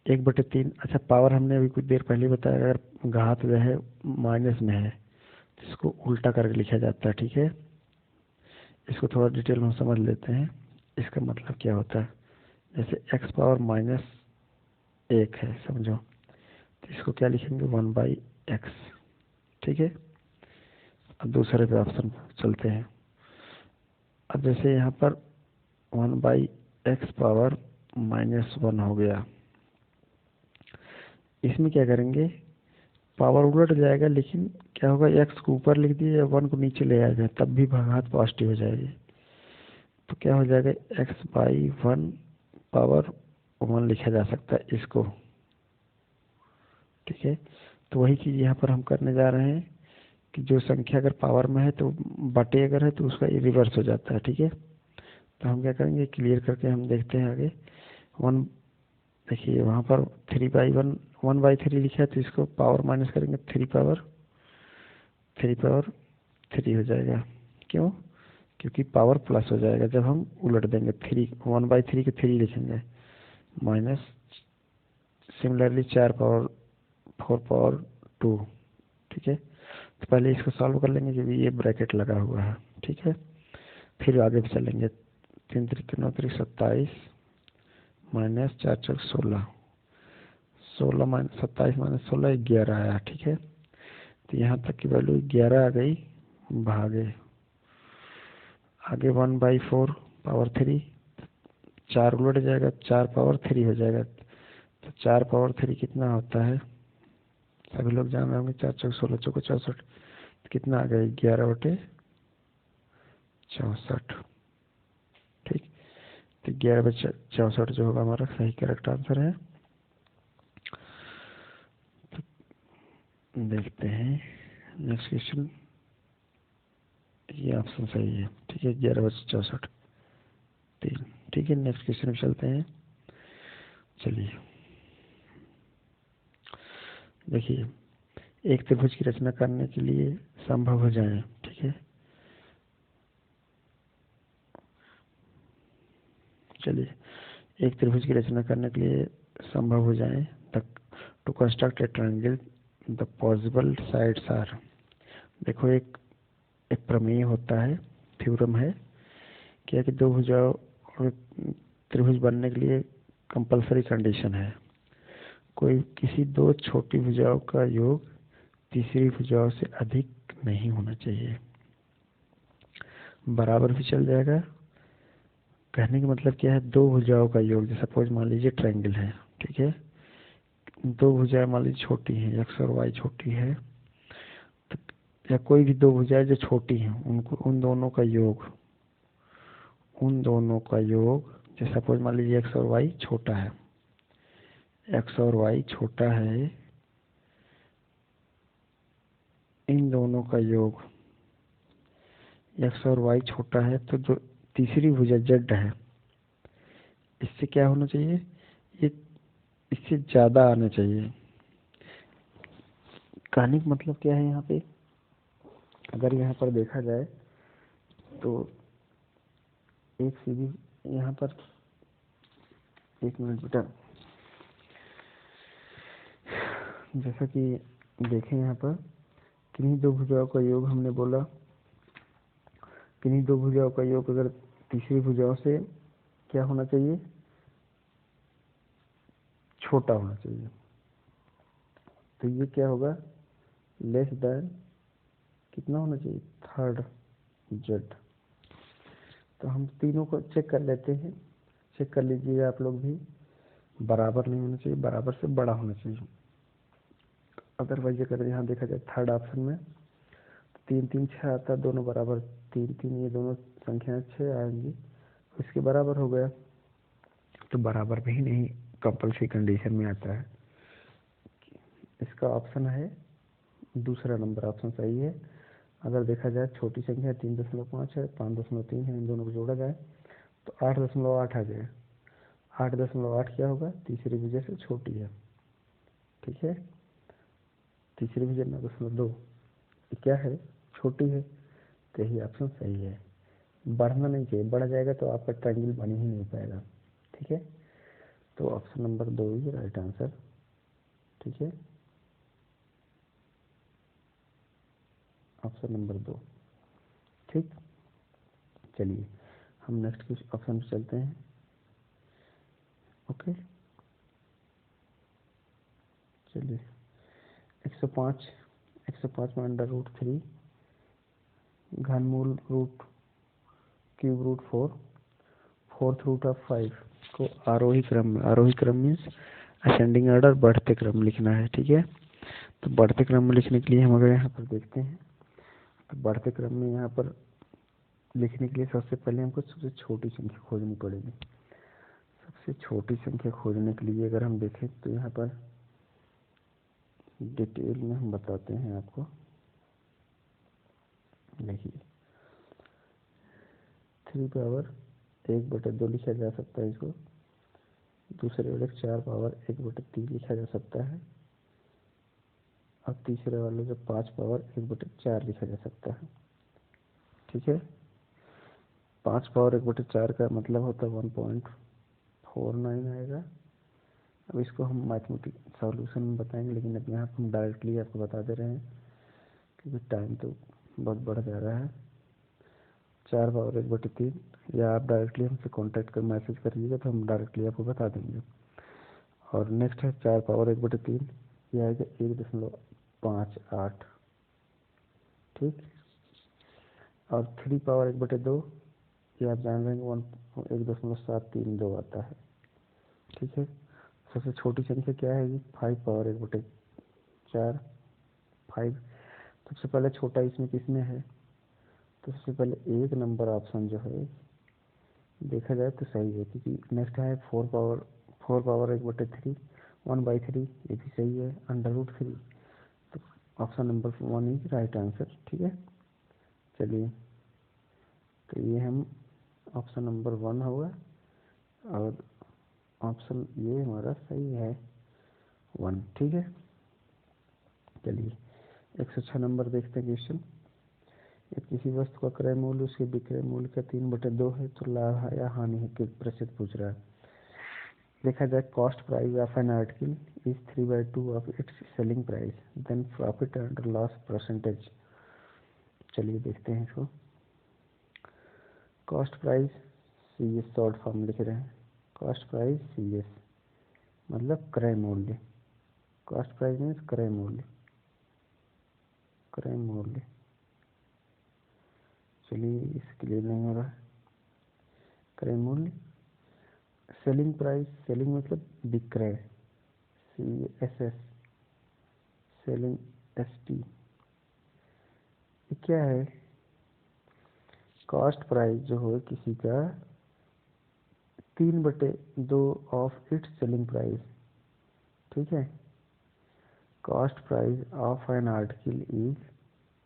1/3, अच्छा पावर हमने अभी कुछ देर पहले बताया, अगर घात जो है माइनस में है तो इसको उल्टा करके लिखा जाता है। ठीक है, इसको थोड़ा डिटेल में समझ लेते हैं, इसका मतलब क्या होता है। जैसे x पावर -1 है समझो, तो इसको क्या लिखेंगे, 1/x। ठीक है, अब दूसरे पे ऑप्शन चलते हैं। अब जैसे यहाँ पर 1/x पावर -1 हो गया, इसमें क्या करेंगे, पावर उलट जाएगा, लेकिन क्या होगा, x को ऊपर लिख दिए या 1 को नीचे ले आएगा, तब भी घात पॉजिटिव हो जाएगी। तो क्या हो जाएगा, x/1 पावर 1 लिखा जा सकता है इसको। ठीक है, तो वही चीज़ यहाँ पर हम करने जा रहे हैं कि जो संख्या अगर पावर में है तो बटे अगर है तो उसका रिवर्स हो जाता है। ठीक है, तो हम क्या करेंगे, क्लियर करके हम देखते हैं आगे। 1, देखिए वहाँ पर 3/1 1/3 लिखा है, तो इसको पावर माइनस करेंगे, 3/3 हो जाएगा। क्यों, क्योंकि पावर प्लस हो जाएगा जब हम उलट देंगे, 1/3 के 3 लिखेंगे, माइनस सिमिलरली 4/4/2। ठीक है, तो पहले इसको सॉल्व कर लेंगे, क्योंकि ये ब्रैकेट लगा हुआ है। ठीक है, फिर आगे भी चलेंगे। 3 3 9 3 27 माइनस 4 4 16, 16 माइनस 27 माइनस 16 11 आया। ठीक है, तो यहाँ तक की वैल्यू 11 आ गई, भागे आगे 1/4 पावर 3, 4 उलट जाएगा, 4/3 हो जाएगा। तो 4/3 कितना होता है, सभी लोग जान रहे होंगे, 4 4 16 चौको 64, कितना आ गया, 11/64। ठीक, तो 11/64 जो होगा हमारा सही करेक्ट आंसर है। तो देखते हैं नेक्स्ट क्वेश्चन, ये ऑप्शन सही है। ठीक है, 11/64 3। ठीक है, नेक्स्ट क्वेश्चन पे चलते हैं। चलिए देखिए, एक त्रिभुज की रचना करने के लिए संभव हो जाए। ठीक है, चलिए, एक त्रिभुज की रचना करने के लिए संभव हो जाए, to construct a triangle the possible sides are. देखो एक प्रमेय होता है, थ्योरम है, क्या कि दो भुजाओं त्रिभुज बनने के लिए कंपलसरी कंडीशन है। कोई किसी दो छोटी भुजाओं का योग तीसरी भुजाओं से अधिक नहीं होना चाहिए। बराबर भी चल जाएगा। कहने का मतलब क्या है, दो भुजाओं का योग, जैसे सपोज मान लीजिए ट्रायंगल है, ठीक है, दो भुजाएं मान लीजिए छोटी हैं, एक्स और वाई छोटी है, तो या कोई भी दो भुजाएं जो छोटी हैं उनको उन दोनों का योग जैसे सपोज मान लीजिए एक्स और वाई छोटा है, एक्स और वाई छोटा है, इन दोनों का योग, एक्स और वाई छोटा है, तो जो तीसरी भुजा जेड है इससे क्या होना चाहिए, ये इससे ज्यादा आना चाहिए। कहने का मतलब क्या है, यहाँ पे अगर यहाँ पर देखा जाए तो एक सीधी, यहाँ पर एक मिनट बेटा, जैसा कि देखें यहाँ पर किन्हीं दो भुजाओं का योग हमने बोला, किन्हीं दो भुजाओं का योग अगर तीसरी भुजाओं से क्या होना चाहिए, छोटा होना चाहिए, तो ये क्या होगा, लेस देन कितना होना चाहिए, थर्ड जेड। तो हम तीनों को चेक कर लेते हैं, चेक कर लीजिए आप लोग भी, बराबर नहीं होना चाहिए, बराबर से बड़ा होना चाहिए। अदरवाइज अगर यहाँ देखा जाए थर्ड ऑप्शन में तो 3 3 6 आता है, दोनों बराबर, 3 3 ये दोनों संख्याएं 6 आएंगी, इसके बराबर हो गया। तो बराबर भी नहीं कंपल्सरी कंडीशन में आता है। इसका ऑप्शन है दूसरा नंबर ऑप्शन सही है। अगर देखा जाए छोटी संख्या 3.5 है, 5.3 है, इन दोनों को जोड़ा जाए तो 8.8 आ जाए। 8.8 क्या होगा, तीसरी भुजा से छोटी है, ठीक है, तीसरी भुजा 9.2 क्या है, छोटी है, तो यही ऑप्शन सही है। बढ़ना नहीं चाहिए, बढ़ जाएगा तो आपका ट्रायंगल बन ही नहीं पाएगा, ठीक है। तो ऑप्शन नंबर 2 ही राइट आंसर, ठीक है, ऑप्शन नंबर 2, ठीक। चलिए हम नेक्स्ट कुछ ऑप्शन पे चलते हैं। ओके, चलिए 105 में √3 घनमूल root cube root 4 fourth root of 5 को आरोही क्रम में, आरोही क्रम मीन्स असेंडिंग ऑर्डर, बढ़ते क्रम लिखना है, ठीक है। तो बढ़ते क्रम में लिखने के लिए हम अगर यहाँ पर देखते हैं तो बढ़ते क्रम में यहाँ पर लिखने के लिए सबसे पहले हमको सबसे छोटी संख्या खोजनी पड़ेगी। सबसे छोटी संख्या खोजने के लिए अगर हम देखें तो यहाँ पर डिटेल में हम बताते हैं आपको। देखिए 3/1/2 लिखा जा सकता है इसको, दूसरे वाले 4/1/3 लिखा जा सकता है, और तीसरे वाले जो 5/1/4 लिखा जा सकता है, ठीक है। 5/1/4 का मतलब होता है 1.49 आएगा। अब इसको हम मैथमेटिक सॉल्यूशन में बताएंगे, लेकिन अब यहाँ पर हम डायरेक्टली आपको बता दे रहे हैं क्योंकि टाइम तो बहुत बढ़ जा रहा है। 4/1/3, या आप डायरेक्टली हमसे कांटेक्ट कर मैसेज करिएगा तो हम डायरेक्टली आपको बता देंगे। और नेक्स्ट है 4/1/3, यह आएगा 1.58, ठीक। और 3/1/2 ये आप जान रहे हैं 1.732 आता है, ठीक है। सबसे छोटी संख्या क्या है, 5/1/4, 5। सबसे पहले छोटा इसमें किसमें है, तो सबसे पहले एक नंबर ऑप्शन जो है देखा जाए तो सही है, क्योंकि नेक्स्ट है 4/1/3, 1/3, ये भी सही है, √3, तो option number 1 is right answer, ठीक है। चलिए तो ये हम ऑप्शन नंबर 1 होगा, और ऑप्शन ये हमारा सही है 1, ठीक है। चलिए 106 नंबर देखते हैं क्वेश्चन। यदि किसी वस्तु का क्रय मूल्य उसके विक्रय मूल्य का 3/2 है तो लाभ या हानि है, किस प्रतिशत पूछ रहा है। देखा जाए cost price of an article is 3/2 of its selling price, then profit and loss percentage. चलिए देखते हैं इसको। Cost price CS short form लिख रहे हैं, कॉस्ट प्राइस CS मतलब क्रय मूल्य, कॉस्ट प्राइस मीन्स क्रय मूल्य, क्रय मूल्य। चलिए इसके लिए नहीं हो रहा, क्रय मूल्य। सेलिंग प्राइस, सेलिंग मतलब विक्रय, CSS, सेलिंग ST। ये क्या है? कॉस्ट प्राइस जो हो किसी का 3/2 ऑफ इट्स सेलिंग प्राइस, ठीक है। Cost price of an article is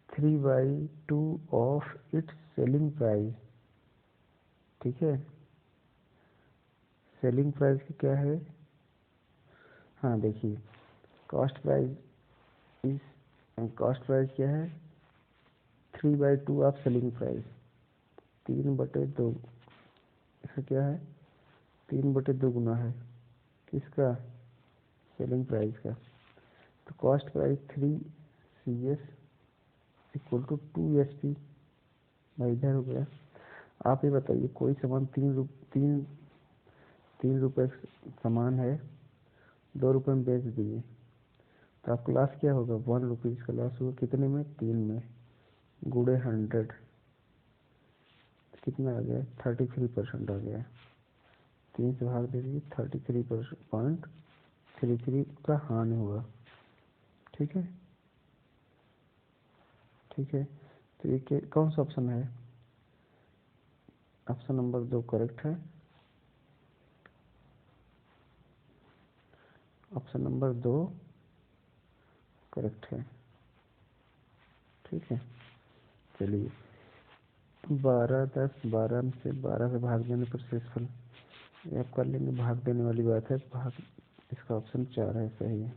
3/2 of its selling price, ठीक है। सेलिंग प्राइस की क्या है? हाँ देखिए, cost price is, cost price क्या है? 3/2 ऑफ सेलिंग प्राइस, 3/2। इसका क्या है? 3/2 गुना है किसका? सेलिंग प्राइस का। तो cost price 3CS equal to 2SP। भाई इधर हो गया। आप ये बताइए, कोई सामान 3 रुपये सामान है, 2 रुपये में बेच दिए, तो आपका लॉस क्या होगा? 1 रुपीज़ का लॉस होगा। कितने में? 3 में। गुड़े 100 कितना आ गया? 33% आ गया। 3 से भाग दे दीजिए, 33.33 का हानि हुआ, ठीक है। ठीक है, तो ये कौन सा ऑप्शन है? ऑप्शन नंबर 2 करेक्ट है। ऑप्शन नंबर 2 करेक्ट है, ठीक है। चलिए 12, 10, 12 में से 12 से भाग देने पर शेषफल, ये आप कर लेंगे, भाग देने वाली बात है। भाग, इसका ऑप्शन 4 है, सही है,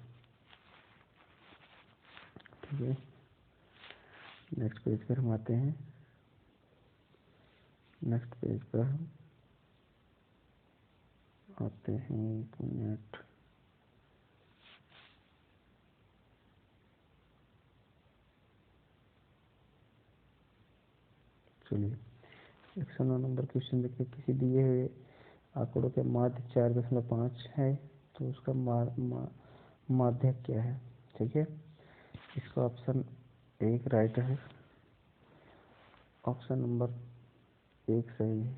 ठीक है। नेक्स्ट पेज पर हम आते हैं। नेक्स्ट पेज पर हम आते हैं, 1 मिनट। चलिए 109 नंबर क्वेश्चन देखिए। किसी दिए हुए आंकड़ों के माध्य 4.5 है, तो उसका माध्य क्या है, ठीक है। इसका ऑप्शन 1 राइट है, ऑप्शन नंबर 1 सही है,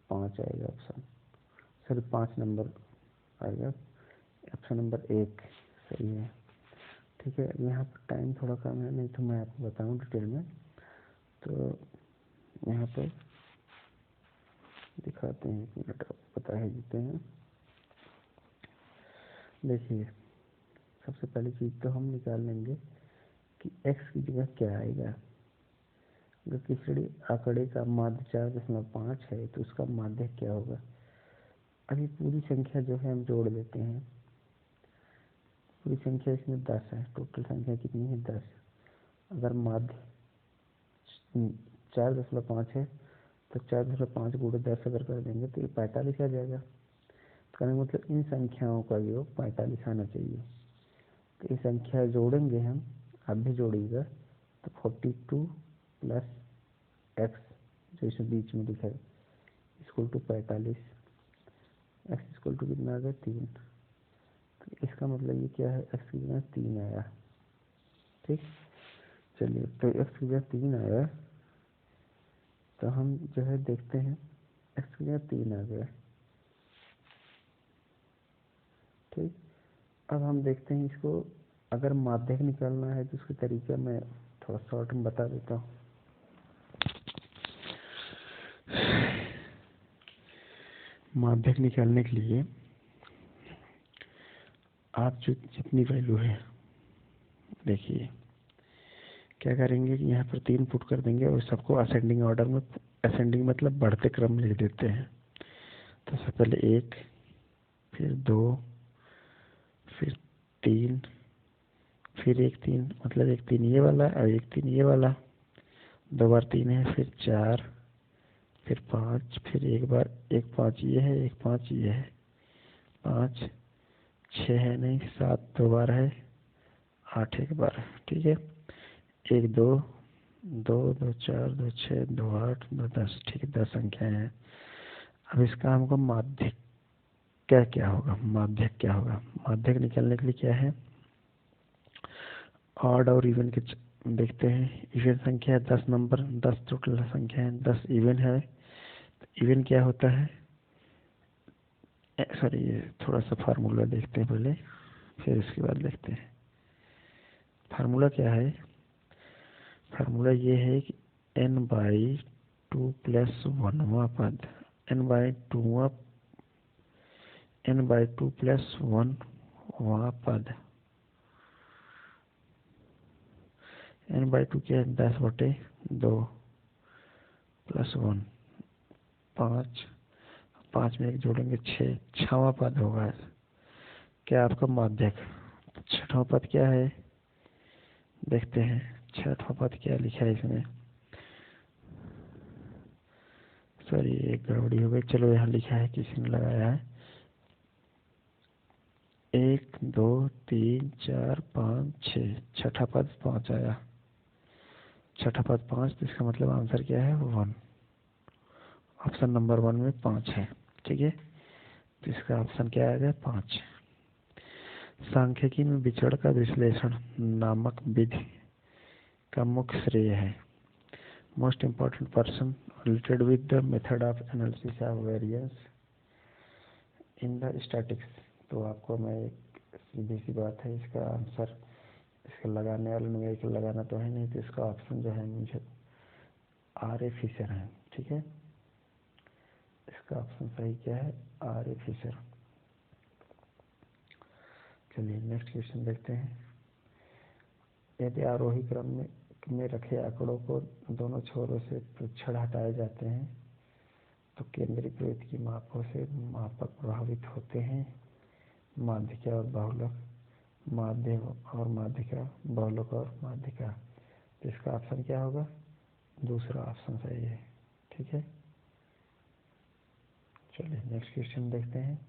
5 आएगा ऑप्शन, सॉरी 5 नंबर आएगा, ऑप्शन नंबर 1 सही है, ठीक है। यहाँ पर टाइम थोड़ा कम है, नहीं तो मैं आपको बताऊँ डिटेल में। तो यहाँ पर दिखाते हैं, 1 मिनट आपको बता ही देते हैं। देखिए सबसे पहली चीज़ तो हम निकाल लेंगे कि x की जगह क्या आएगा। अगर किसी आंकड़े का माध्य 4.5 है तो उसका माध्य क्या होगा। अभी पूरी संख्या जो है हम जोड़ देते हैं। पूरी संख्या इसमें 10 है, टोटल संख्या कितनी है? 10। अगर माध्य 4.5 है तो 4.5 गुणे 10 अगर कर देंगे तो ये 45 आ जाएगा। कहने का मतलब इन संख्याओं का योग 45 आना चाहिए। तो ये संख्या जोड़ेंगे हम, आप भी जोड़िएगा, तो 42 प्लस एक्स जो इसमें बीच में लिखा है equal to 45, x equal to कितना आ गया? 3। तो इसका मतलब ये क्या है? एक्स की जगह 3 आया, ठीक। चलिए तो एक्स की जगह 3 आया, तो हम जो है देखते हैं, एक्स की जगह 3 आ गया, ठीक। अब हम देखते हैं इसको, अगर माध्यक निकालना है तो उसका तरीका मैं थोड़ा शॉर्ट में बता देता हूँ। माध्यक निकालने के लिए आप जो जितनी वैल्यू है, देखिए क्या करेंगे कि यहाँ पर 3 पुट कर देंगे और सबको असेंडिंग ऑर्डर में, असेंडिंग मतलब बढ़ते क्रम में लिख देते हैं। तो सबसे पहले 1, फिर 2, फिर 3, फिर 1 3, मतलब 1 3 ये वाला और 1 3 ये वाला, 2 बार 3 है, फिर 4, फिर 5, फिर 1 बार 1 5 ये है, 1 5 ये है, 5 6 है नहीं, 7 2 बार है, 8 1 बार, ठीक है। 1 2 2 2 4 2 6 2 8 2 10, ठीक है, 10 संख्याएं हैं। अब इसका हमको माध्यक क्या क्या होगा, माध्यक क्या होगा। माध्यक निकालने के लिए क्या है, ऑड और इवन के देखते हैं। इवन संख्या है 10 नंबर, 10 टोटल संख्या है, 10 इवन है। इवन क्या होता है, सॉरी ये थोड़ा सा फार्मूला देखते हैं पहले, फिर उसके बाद देखते हैं। फार्मूला क्या है, फार्मूला ये है कि n/2 प्लस 1वां पद, n/2 प्लस 1वां पद, n/2 क्या है, 10/2 प्लस 1, 5, 5 में एक जोड़ेंगे 6, 6वां पद होगा क्या आपका माध्यक। छठवां पद क्या है देखते हैं, छठवां पद क्या लिखा है इसमें, सॉरी एक गड़बड़ी हो गई, चलो यहाँ लिखा है, किसी ने लगाया है 1 2 3 4 5 6, छठा पद 5 आया, छठा पद 5, तो इसका मतलब आंसर क्या है 1, ऑप्शन नंबर 1 में 5 है। ठीक है, तो इसका ऑप्शन क्या आएगा 5। सांख्यिकी में विचरण का विश्लेषण नामक विधि का मुख्य श्रेय है most important person related with the method of analysis of variance in the statics. तो आपको मैं एक सीधी सी बात है, इसका आंसर, इसका लगाने वाले न्यूमेरिकल लगाना तो है नहीं, तो इसका ऑप्शन जो है मुझे R.A. फिशर है। ठीक है, इसका ऑप्शन सही क्या है, R.A. फिशर। चलिए नेक्स्ट क्वेश्चन देखते हैं। यदि आरोही क्रम में रखे आंकड़ों को दोनों छोरों से प्रेक्षण हटाए जाते हैं तो केंद्रीय प्रवृत्ति की मापों से मापक प्रभावित होते हैं, माध्यिका और बहुलक, माध्य और माध्यिका, बहुलक और माध्यिका। तो इसका ऑप्शन क्या होगा, दूसरा ऑप्शन सही है। ठीक है, चलिए नेक्स्ट क्वेश्चन देखते हैं।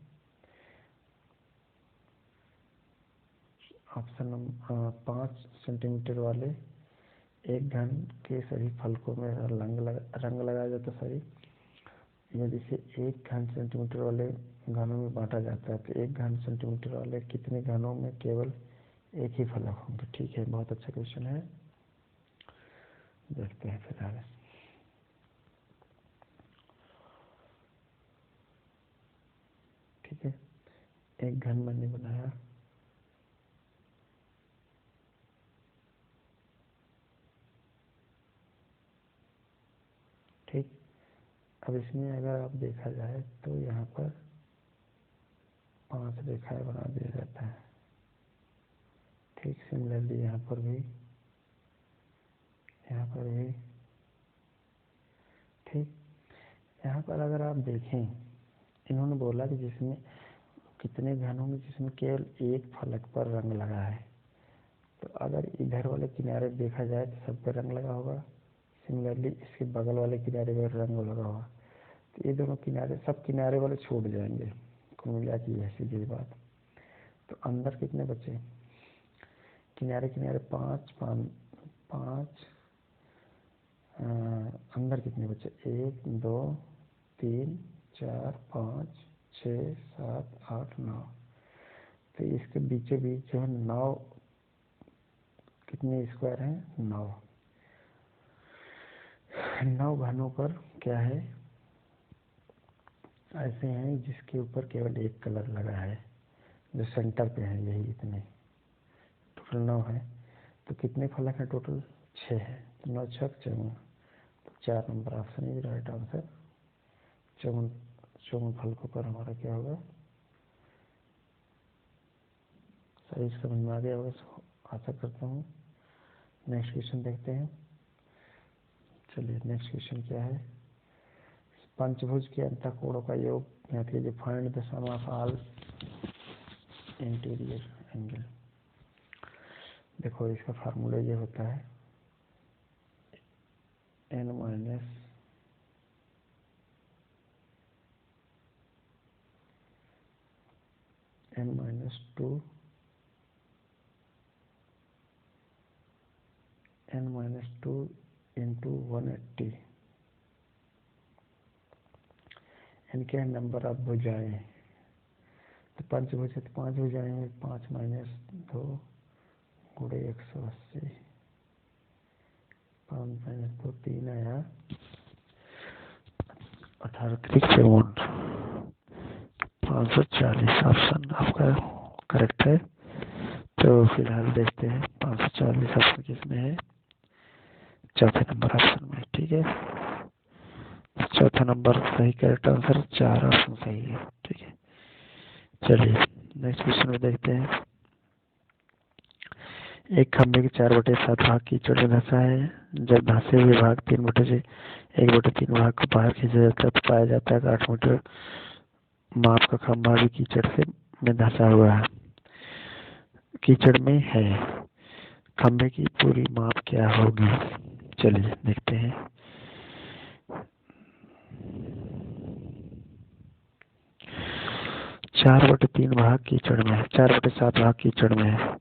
ऑप्शन नंबर 5 सेंटीमीटर वाले एक घन के सभी फलकों में रंग लगाया जाता है। यदि इसे एक घन सेंटीमीटर वाले घनों में बांटा जाता है तो एक घन सेंटीमीटर वाले कितने घनों में केवल एक ही फलक होंगे। ठीक है, बहुत अच्छा क्वेश्चन है, देखते हैं फिर आगे। ठीक है, एक घन मैंने बनाया, ठीक। अब इसमें अगर आप देखा जाए तो यहाँ पर 5 रेखाएं बना दिया जाता है। ठीक, सिमिलरली यहाँ पर भी, यहाँ पर भी। ठीक, यहाँ पर अगर आप देखें, इन्होंने बोला कि जिसमें कितने घन होंगे जिसमें केवल एक फलक पर रंग लगा है, तो अगर इधर वाले किनारे देखा जाए तो सब पे रंग लगा होगा, सिमिलरली इसके बगल वाले किनारे पर रंग लगा होगा, तो ये दोनों किनारे, सब किनारे वाले छूट जाएंगे, कुल मिला के यह सीधी बात। तो अंदर कितने बचे, किनारे किनारे 5 5, अंदर कितने बचे, 1 2 3 4 5 6 7 8 9, तो इसके बीचों बीच जो है 9, कितने स्क्वायर हैं 9 घनों पर क्या है, ऐसे हैं जिसके ऊपर केवल एक कलर लगा है, जो सेंटर पे है, यही इतने, टोटल 9 है। तो कितने फलक हैं टोटल, 6 है, तो 9 6 54, तो 4 number option is right answer. 54 फलकों पर हमारा क्या होगा, सही समझ में आ गया होगा, आशा करता हूँ। नेक्स्ट क्वेश्चन देखते हैं। चलिए नेक्स्ट क्वेश्चन क्या है, पंचभुज के अंतःकोणों का योग ज्ञात कीजिए, find the sum of all interior angle. देखो इसका फार्मूला ये होता है n माइनस n-2 इंटू 180, इनके नंबर ऑफ भुजाएं, तो पंचभुज है तो 5 भुजाएं हैं, 5 - 2 गुड़े 180, 5 - 2 3 आया, 18 - 3 54, 540 ऑप्शन आपका करेक्ट है। तो फिलहाल देखते हैं 540 ऑप्शन किसमें है, चौथे नंबर ऑप्शन में। ठीक है, चौथा नंबर सही करेक्ट आंसर, 4 ऑप्शन सही है। ठीक है, चलिए नेक्स्ट क्वेश्चन में देखते हैं। एक खंभे के 4/7 भाग कीचड़ में धंसा है। जब धंसे हुए भाग 1/3 भाग को बाहर खींचा जाता है तो पाया जाता है कि 8 मीटर माप का खंभा भी कीचड़ से में धंसा हुआ है, कीचड़ में है। खंभे की पूरी माप क्या होगी? चलिए देखते हैं। चार बटे तीन भाग कीचड़ में है, 4/7 भाग कीचड़ में है,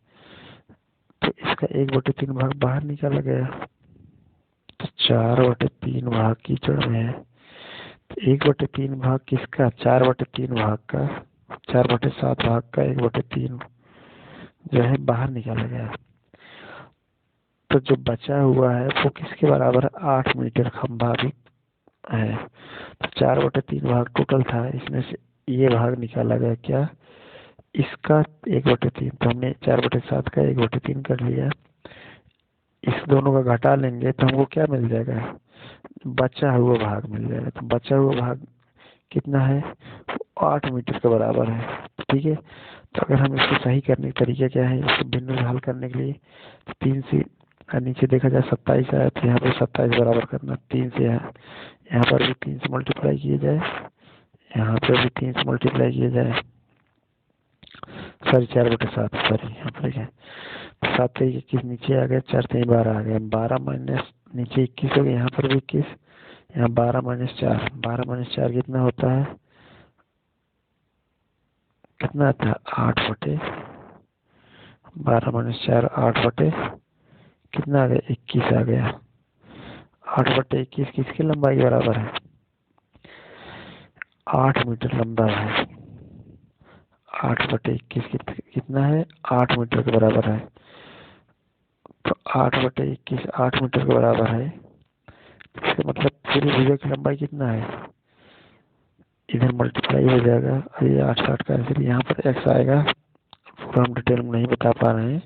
तो इसका 1/3 भाग बाहर निकाला गया, तो 4/3 भाग कीचड़ में है, तो 1/3 भाग किसका? 4/3 भाग का, 4/7 भाग का 1/3 जो है बाहर निकाला गया। तो जो बचा हुआ है वो किसके बराबर है? 8 मीटर खंभा भी है। तो 4/3 भाग टोटल था, इसमें से ये भाग निकाला गया क्या? इसका 1/3। तो हमने 4/7 का 1/3 कर लिया, इस दोनों का घटा लेंगे तो हमको क्या मिल जाएगा? बचा हुआ भाग मिल जाएगा। तो बचा हुआ भाग कितना है? 8 मीटर के बराबर है। ठीक है, तो अगर हम इसको सही करने का तरीका क्या है, इसको भिन्न में हल करने के लिए, तो 3 से नीचे देखा जाए 27 आया, तो यहाँ पे 27 बराबर करना, 3 से यहाँ पर भी 3 से मल्टीप्लाई किए जाए, यहाँ पे भी 3 से मल्टीप्लाई किए जाए, सॉरी 4/7, सॉरी यहाँ पर है 7 से 21 नीचे आ गया, 4 से 12 आ गया, 12 माइनस नीचे 21 हो गया, यहाँ पर भी 21, यहाँ 12 - 4, 12 - 4 कितना होता है? कितना था? 8/12 - 4 8 कितना आ गया? 21 आ गया। 8/21 किसकी लंबाई के बराबर है? 8 मीटर लंबा है। 8/21 कितना है? 8 मीटर के बराबर है। तो 8/21 8 मीटर के बराबर है, इसका मतलब पूरी भुजा की लंबाई कितना है? इधर मल्टीप्लाई हो जाएगा, और ये 8 का आंसर यहाँ पर x आएगा। पूरा हम डिटेल में नहीं बता पा रहे हैं,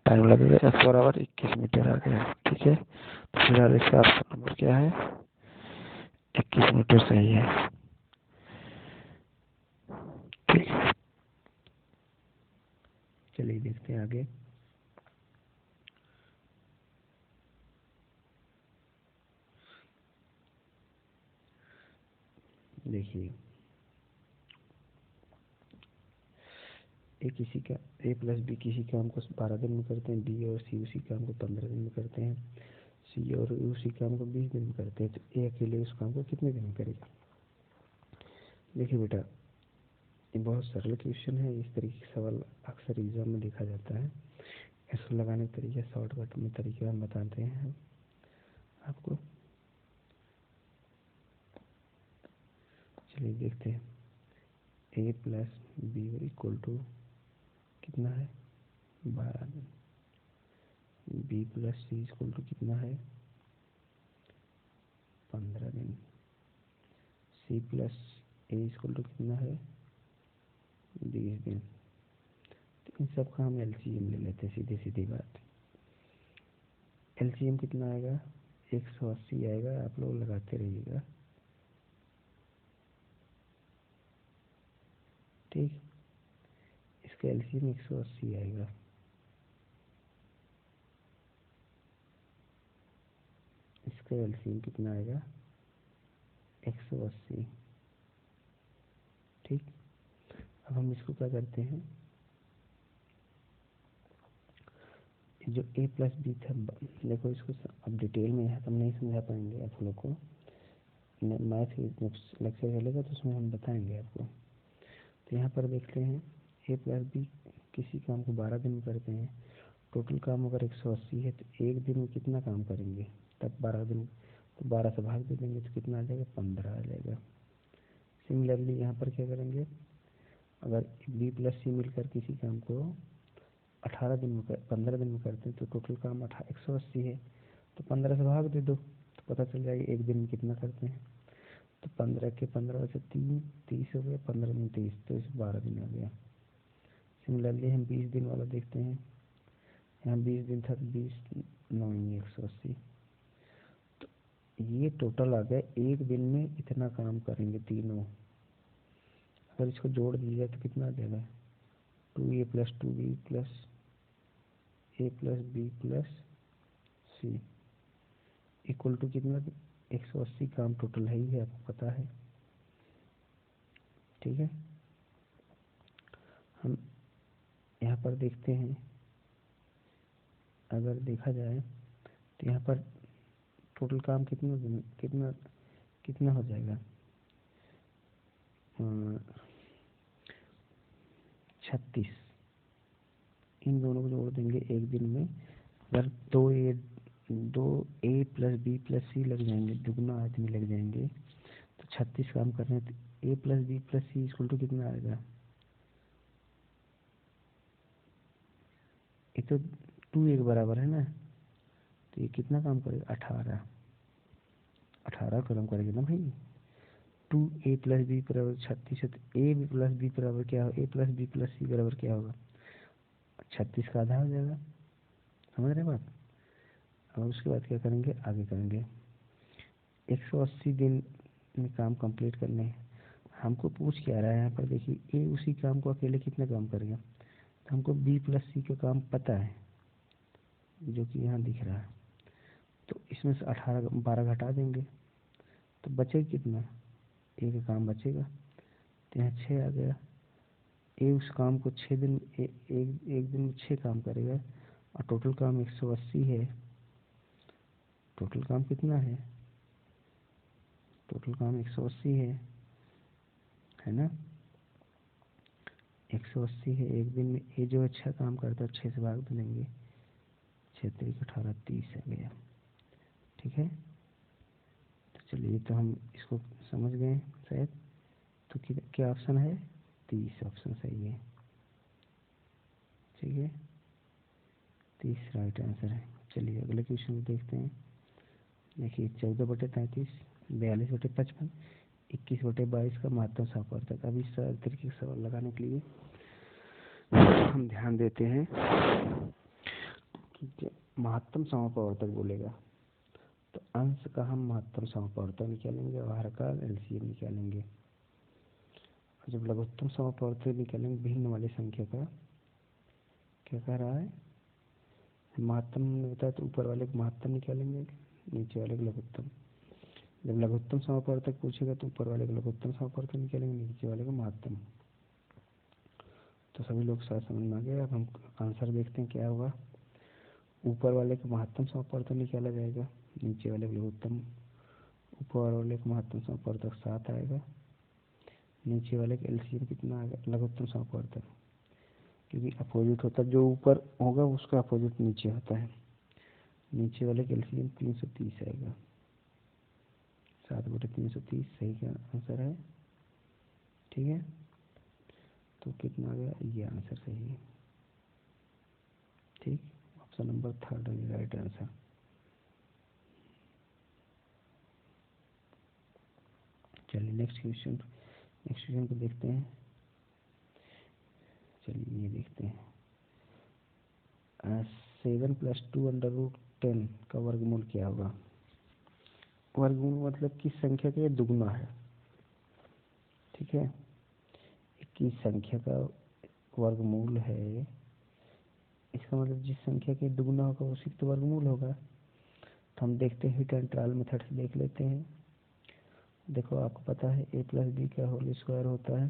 टाइम लगेगा। x बराबर 21 मीटर आ गया। ठीक है, तो फिलहाल इसका ऑप्शन नंबर क्या है? 21 मीटर सही है। ठीक है, चलिए देखते हैं आगे। देखिए, ए प्लस बी किसी काम को 12 दिन में करते हैं, बी और सी उसी काम को 15 दिन में करते हैं, सी और यू उसी काम को 20 दिन में करते हैं, तो ए अकेले उस काम को कितने दिन में करेगा? देखिए बेटा, ये बहुत सरल क्वेश्चन है। इस तरीके के सवाल अक्सर एग्जाम में देखा जाता है। इसको लगाने के तरीके शॉर्टकट में तरीके हम बताते हैं आपको। चलिए देखते हैं। A plus B equal to कितना है? 12 दिन। B plus C equal to कितना है? 15 दिन। C plus A equal to कितना है? 20 दिन। तो इन सब का हम एलसीएम ले लेते हैं, सीधी सीधी बात। एलसीएम कितना आएगा? 180 आएगा। आप लोग लगाते रहिएगा। ठीक, इसका एलसीएम 180 आएगा। इसका एलसीएम कितना आएगा? 180। ठीक, अब हम इसको क्या करते हैं, जो ए प्लस बी था, देखो इसको अब डिटेल में हम नहीं समझा पाएंगे आप लोग को। मैथ जब लेक्चर चलेगा तो उसमें हम बताएंगे आपको। तो यहाँ पर देखते हैं, ए प्लस बी किसी काम को 12 दिन में करते हैं। टोटल काम अगर 180 है, तो एक दिन में कितना काम करेंगे? तब 12 दिन, तो 12 से भाग दे देंगे तो कितना आ जाएगा? 15 आ जाएगा। सिमिलरली यहाँ पर क्या करेंगे, अगर बी प्लस सी मिलकर किसी काम को 18 दिन में 15 दिन में करते हैं तो टोटल काम 180 है, तो 15 से भाग दे दो तो पता चल जाएगा एक दिन में कितना करते हैं। तो 15 के 15 से 3 30 हो गया, 15 दिन 30, तो इस 12 दिन आ गया। सिमिलरली हम 20 दिन वाला देखते हैं, यहाँ 20 दिन था, 20 9 180, तो ये टोटल आ गया एक दिन में इतना काम करेंगे तीनों। अगर इसको जोड़ दिया जाए तो कितना आ जाएगा, 2a + 2b + a + b + c equal to कितना, 180 काम टोटल है ही है, आपको पता है। ठीक है, हम यहाँ पर देखते हैं, अगर देखा जाए तो यहाँ पर टोटल काम कितना कितना कितना हो जाएगा, 36। इन दोनों को जोड़ देंगे एक दिन में, अगर 2a + b + c लग जाएंगे, दुगना आदमी लग जाएंगे, तो 36 काम कर रहे हैं, तो a + b + c equal to कितना आएगा, ये तो 2a के बराबर है ना, तो ये कितना काम करेगा, 18 काम करेगा ना भाई। 2a + b = 36 है, तो a + b बराबर क्या होगा, a + b + c बराबर क्या होगा, 36 का आधा हो जाएगा। समझ रहे बात। और उसके बाद क्या करेंगे, आगे करेंगे, 180 दिन में काम कंप्लीट करने हैं। हमको पूछ क्या रहा है यहाँ पर, देखिए ए उसी काम को अकेले कितना काम करेगा, तो हमको b + c का काम पता है जो कि यहाँ दिख रहा है, तो इसमें से 12 घटा देंगे तो बचेगा कितना, ए का काम बचेगा, तो यहाँ 6 आ गया। ए उस काम को 6 दिन एक दिन में 6 काम करेगा, और टोटल काम 180 है। टोटल काम कितना है, टोटल काम 180 है ना, 180 है। एक दिन में ए जो है 6 काम करता है, 6 से भाग देंगे, 6 3 18 30 आ गया। ठीक है, तो चलिए, तो हम इसको समझ गए शायद। तो क्या ऑप्शन है, 30 ऑप्शन सही है। ठीक है, 30 राइट आंसर है। चलिए अगले क्वेश्चन को देखते हैं। देखिए 14/33, 42/55, 21/22 का महत्तम समापवर्तक। अब इस तरीके के सवाल लगाने के लिए हम ध्यान देते हैं कि महत्तम समापवर्तक बोलेगा तो अंश का हम महत्तम समापवर्तक निकालेंगे और हर का एलसीएम निकालेंगे। और जब लघुत्तम समापवर्तक निकालेंगे भिन्न वाली संख्या का, क्या कह रहा है, महत्तम ने बताया तो ऊपर वाले को महत्तम निकालेंगे, नीचे वाले को लघुत्तम। जब लघुत्तम समापवर्तक पूछेगा तो ऊपर वाले को लघुत्तम समापवर्तक निकालेंगे, नीचे वाले को महत्तम। तो सभी लोग शायद समझ में आ गया। अब हम आंसर देखते हैं क्या होगा। ऊपर वाले को महत्तम समापवर्तक निकाला जाएगा, नीचे वाले को लघुत्तम। ऊपर वाले को महत्तम समापवर्तक 7 आएगा, नीचे वाले का एलसीएम कितना आएगा, लघुत्तम समापवर्तक, क्योंकि अपोजिट होता है, जो ऊपर होगा उसका अपोजिट नीचे होता है। नीचे वाले का एलसीएम 330 आएगा, 7/330 सही का आंसर है। ठीक है, तो कितना आ गया, ये आंसर सही है। ठीक, ऑप्शन नंबर 3 है राइट आंसर। चलिए नेक्स्ट क्वेश्चन को देखते हैं। चलिए ये देखते हैं, 7 + 2√10 का वर्गमूल क्या होगा। वर्गमूल मतलब किस संख्या का ये दुगना है। ठीक है, किस संख्या का वर्गमूल है, इसका मतलब जिस संख्या के दुगना होगा उसी तो वर्गमूल होगा। तो हम देखते हैं, हिट एंड ट्रायल मेथड से देख लेते हैं। देखो आपको पता है a + b का होल स्क्वायर होता है,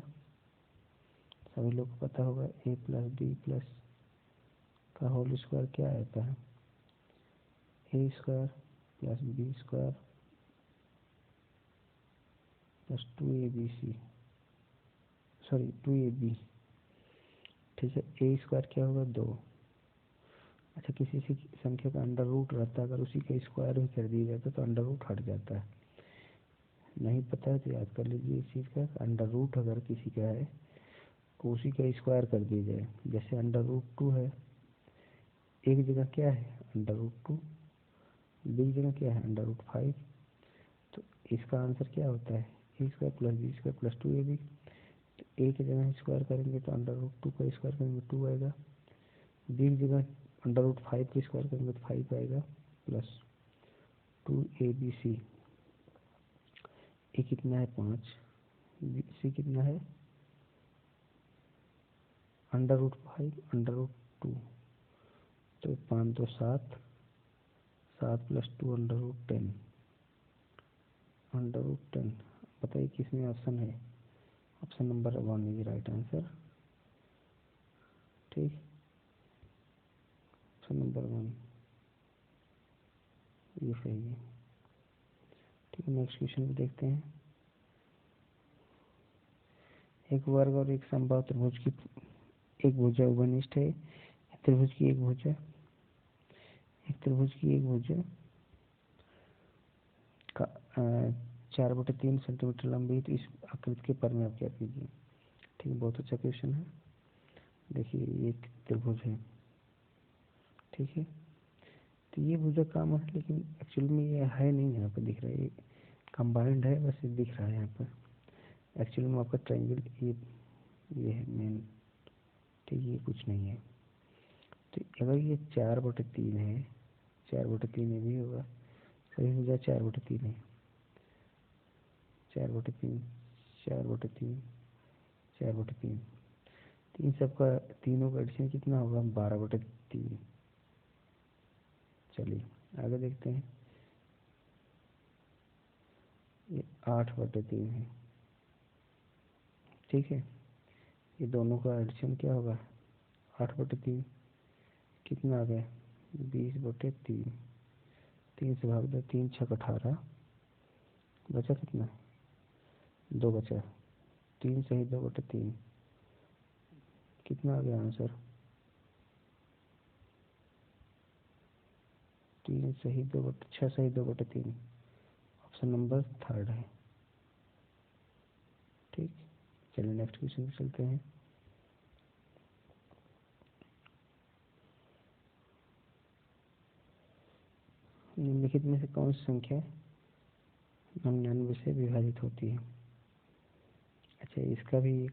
सभी लोग को पता होगा। a + b का होल स्क्वायर क्या आता है, a² + b² + 2abc, sorry 2ab। ठीक है, a² क्या होगा, 2। अच्छा, किसी संख्या का अंडर रूट रहता है, अगर उसी का स्क्वायर भी कर दिया जाता है तो अंडर रूट हट जाता है। नहीं पता है तो याद कर लीजिए इस चीज़ का, अंडर रूट अगर किसी का है तो उसी का स्क्वायर कर दिया जाए। जैसे अंडर रूट 2 है एक जगह क्या है √2, बी की जगह क्या है √5। तो इसका आंसर क्या होता है a² + b² + 2ab। तो ए की जगह स्क्वायर करेंगे तो √2 का स्क्वायर करेंगे 2 आएगा, बी की जगह √5 का स्क्वायर करेंगे तो 5 आएगा प्लस 2abc। ए कितना है 5, बी सी कितना है √5 √2, तो 5 2 7, 7 + 2 √10। √10 बताइए किसमें ऑप्शन है, option number 1 is right answer. ठीक, ऑप्शन नंबर 1 ये सही है। ठीक है, नेक्स्ट क्वेश्चन भी देखते हैं। एक वर्ग और एक समबाहु त्रिभुज की एक भुजा उपनिष्ठ है, त्रिभुज की एक भुजा, एक त्रिभुज की एक भुजा का 4/3 सेंटीमीटर लंबी है, तो इस आकृति के पर में आप क्या कीजिए। ठीक है, बहुत अच्छा क्वेश्चन है। देखिए एक त्रिभुज है, ठीक है, तो ये भुजा काम है, लेकिन एक्चुअली में ये है नहीं, यहाँ पे दिख रहा है, ये कंबाइंड है, बस ये दिख रहा है यहाँ पर। एक्चुअली में आपका ट्रायंगल ये है मेन। ठीक है, ये कुछ नहीं है। तो अगर ये 4/3 है, 4/3 ये भी होगा, सही भुजा 4/3 है, 4/3 4/3 4/3, तीन सबका तीनों का एडिशन कितना होगा 12/3। चलिए आगे देखते हैं। ये 8/3 है, ठीक है, ये दोनों का एडिशन क्या होगा 8/3, कितना आ गया 20/3, 3 से भाग दो, 3 6 18, बचा कितना 2 बचा, 3 सही 2/3, कितना आ गया आंसर 3 सही 6 सही 2/3, ऑप्शन नंबर 3 है। ठीक, चलिए नेक्स्ट क्वेश्चन पे चलते हैं। निम्नलिखित में से कौन सी संख्या 99 से विभाजित होती है। अच्छा इसका भी,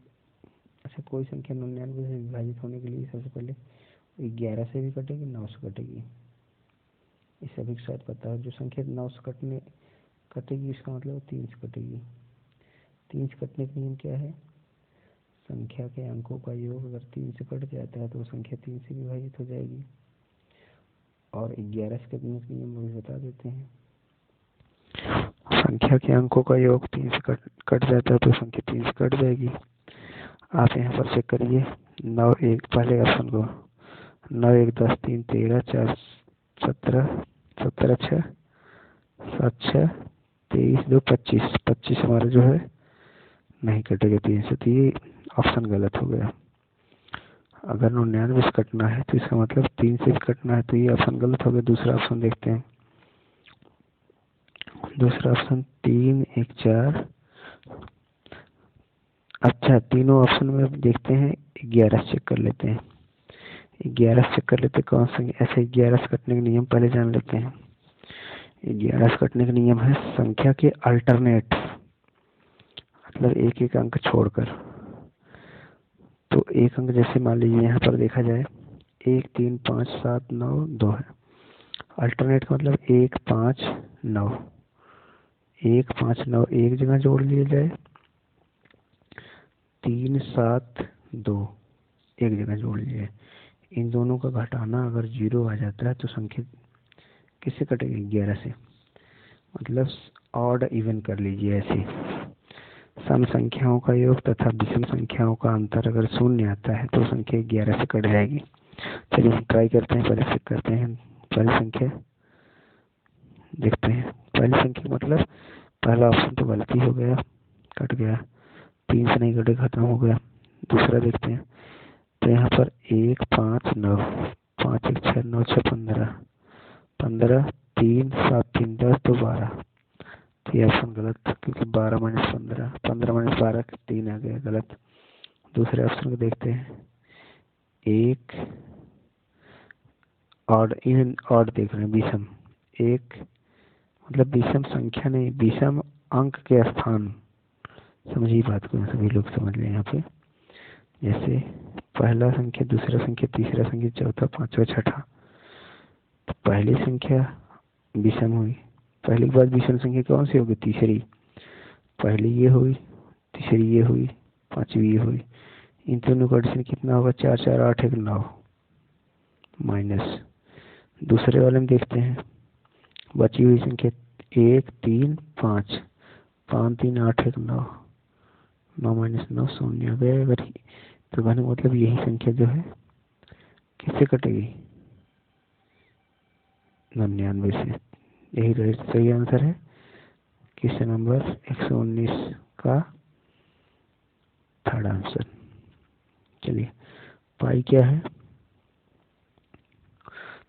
अच्छा कोई संख्या 99 से विभाजित होने के लिए सबसे पहले 11 से भी कटेगी 9 से कटेगी। इस सभी को शायद पता है, जो संख्या 9 से कटेगी इसका मतलब 3 से कटेगी। 3 से कटने का नियम क्या है, संख्या के अंकों का योग अगर 3 से कट जाता है तो वो संख्या 3 से विभाजित हो जाएगी। और 11 से कटने का नियम भी बता देते हैं, संख्या के अंकों का योग 3 से कट जाता है तो संख्या 3 से कट जाएगी। आप यहाँ पर चेक करिए 9 1 पहले ऑप्शन को, 9 1 10 3 13 4 17 17 6 7 6 23 2 25, 25 हमारा जो है नहीं कटेगा 3 से, तो ये ऑप्शन गलत हो गया। अगर 99 से कटना है तो इसका मतलब 3 से भी कटना है, तो ये ऑप्शन गलत हो गया। दूसरा ऑप्शन देखते हैं, दूसरा ऑप्शन 3 1 4। अच्छा तीनों ऑप्शन में देखते हैं, 11 चेक कर लेते हैं, 11 चेक कर लेते हैं कौन सा। ऐसे 11 से कटने के नियम पहले जान लेते हैं। 11 से कटने का नियम है संख्या के अल्टरनेट, मतलब एक एक अंक छोड़कर। तो एक अंक जैसे मान लीजिए यहाँ पर देखा जाए 1 3 5 7 9 2 है, अल्टरनेट का मतलब 1 5 9, 1 5 9 एक जगह जोड़ लिया जाए, 3 7 2 एक जगह जोड़ लीजिए। इन दोनों का घटाना अगर 0 आ जाता है तो संख्या किससे कटेगी 11 से, मतलब ऑड इवन कर लीजिए। ऐसे सम संख्याओं का योग तथा विषम संख्याओं का अंतर अगर 0 आता है तो संख्या 11 से कट जाएगी। चलिए ट्राई करते हैं, पहले चेक करते हैं। पहली संख्या देखते हैं, पहली संख्या मतलब पहला ऑप्शन तो गलती हो गया, कट गया, 3 से नहीं कटे खत्म हो गया। दूसरा देखते हैं, तो यहाँ पर 1 5 9, 5 1 6 9 6 15, 15 3 7 3 10 2 12, तो ये ऑप्शन गलत, क्योंकि 12 - 15, 15 - 12 3 आ गया, गलत। दूसरे ऑप्शन को देखते हैं, 1 ऑड, इवन ऑड देख रहे हैं, विषम। एक मतलब विषम संख्या नहीं, विषम अंक के स्थान। समझिए बात को, सभी लोग समझ लें यहाँ पे। जैसे पहला संख्या, दूसरा संख्या, तीसरा संख्या, चौथा, पांचवा, छठा। तो पहली संख्या विषम हुई, पहली के बाद विषम संख्या कौन सी होगी? तीसरी। पहली ये हुई, तीसरी ये हुई, पांचवी ये हुई। इन दोनों का एडिशन कितना होगा? 4 4 8 1 9 माइनस। दूसरे वाले में देखते हैं, बची हुई संख्या 1 3 5, 5 3 8 1 9, 9 माइनस 9 शून्य आ गया। अगर तो कहने का मतलब यही संख्या जो है किससे कटेगी? 99 से। यही सही आंसर है। क्वेश्चन नंबर 119 का थर्ड आंसर। चलिए, पाई क्या है?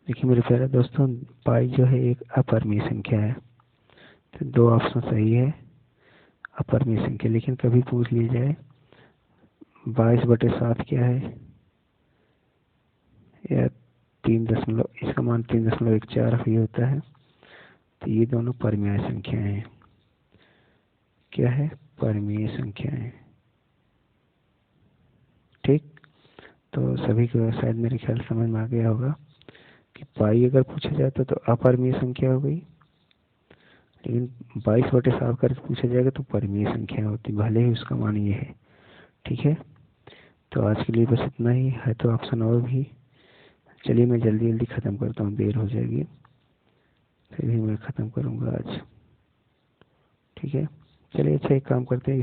देखिए मेरे प्यारे दोस्तों, पाई जो है एक अपरिमेय संख्या है। तो दो ऑप्शन सही है, अपरिमेय संख्या। लेकिन कभी पूछ लिया जाए 22/7 क्या है, या 3 इसका मान 3.14 ही होता है। तो ये दोनों परिमेय संख्याएं हैं। क्या है? परिमेय संख्याएं। ठीक, तो सभी को शायद मेरे ख्याल समझ में आ गया होगा कि पाई अगर पूछा जाता तो अपरिमेय संख्या हो गई, लेकिन 22/7 करके पूछा जाएगा तो परिमेय संख्या होती, भले ही उसका मान ये है। ठीक है, तो आज के लिए बस इतना ही है। तो ऑप्शन और भी, चलिए मैं जल्दी जल्दी ख़त्म करता हूँ, देर हो जाएगी, फिर भी मैं ख़त्म करूँगा आज। ठीक है, चलिए अच्छा एक काम करते हैं।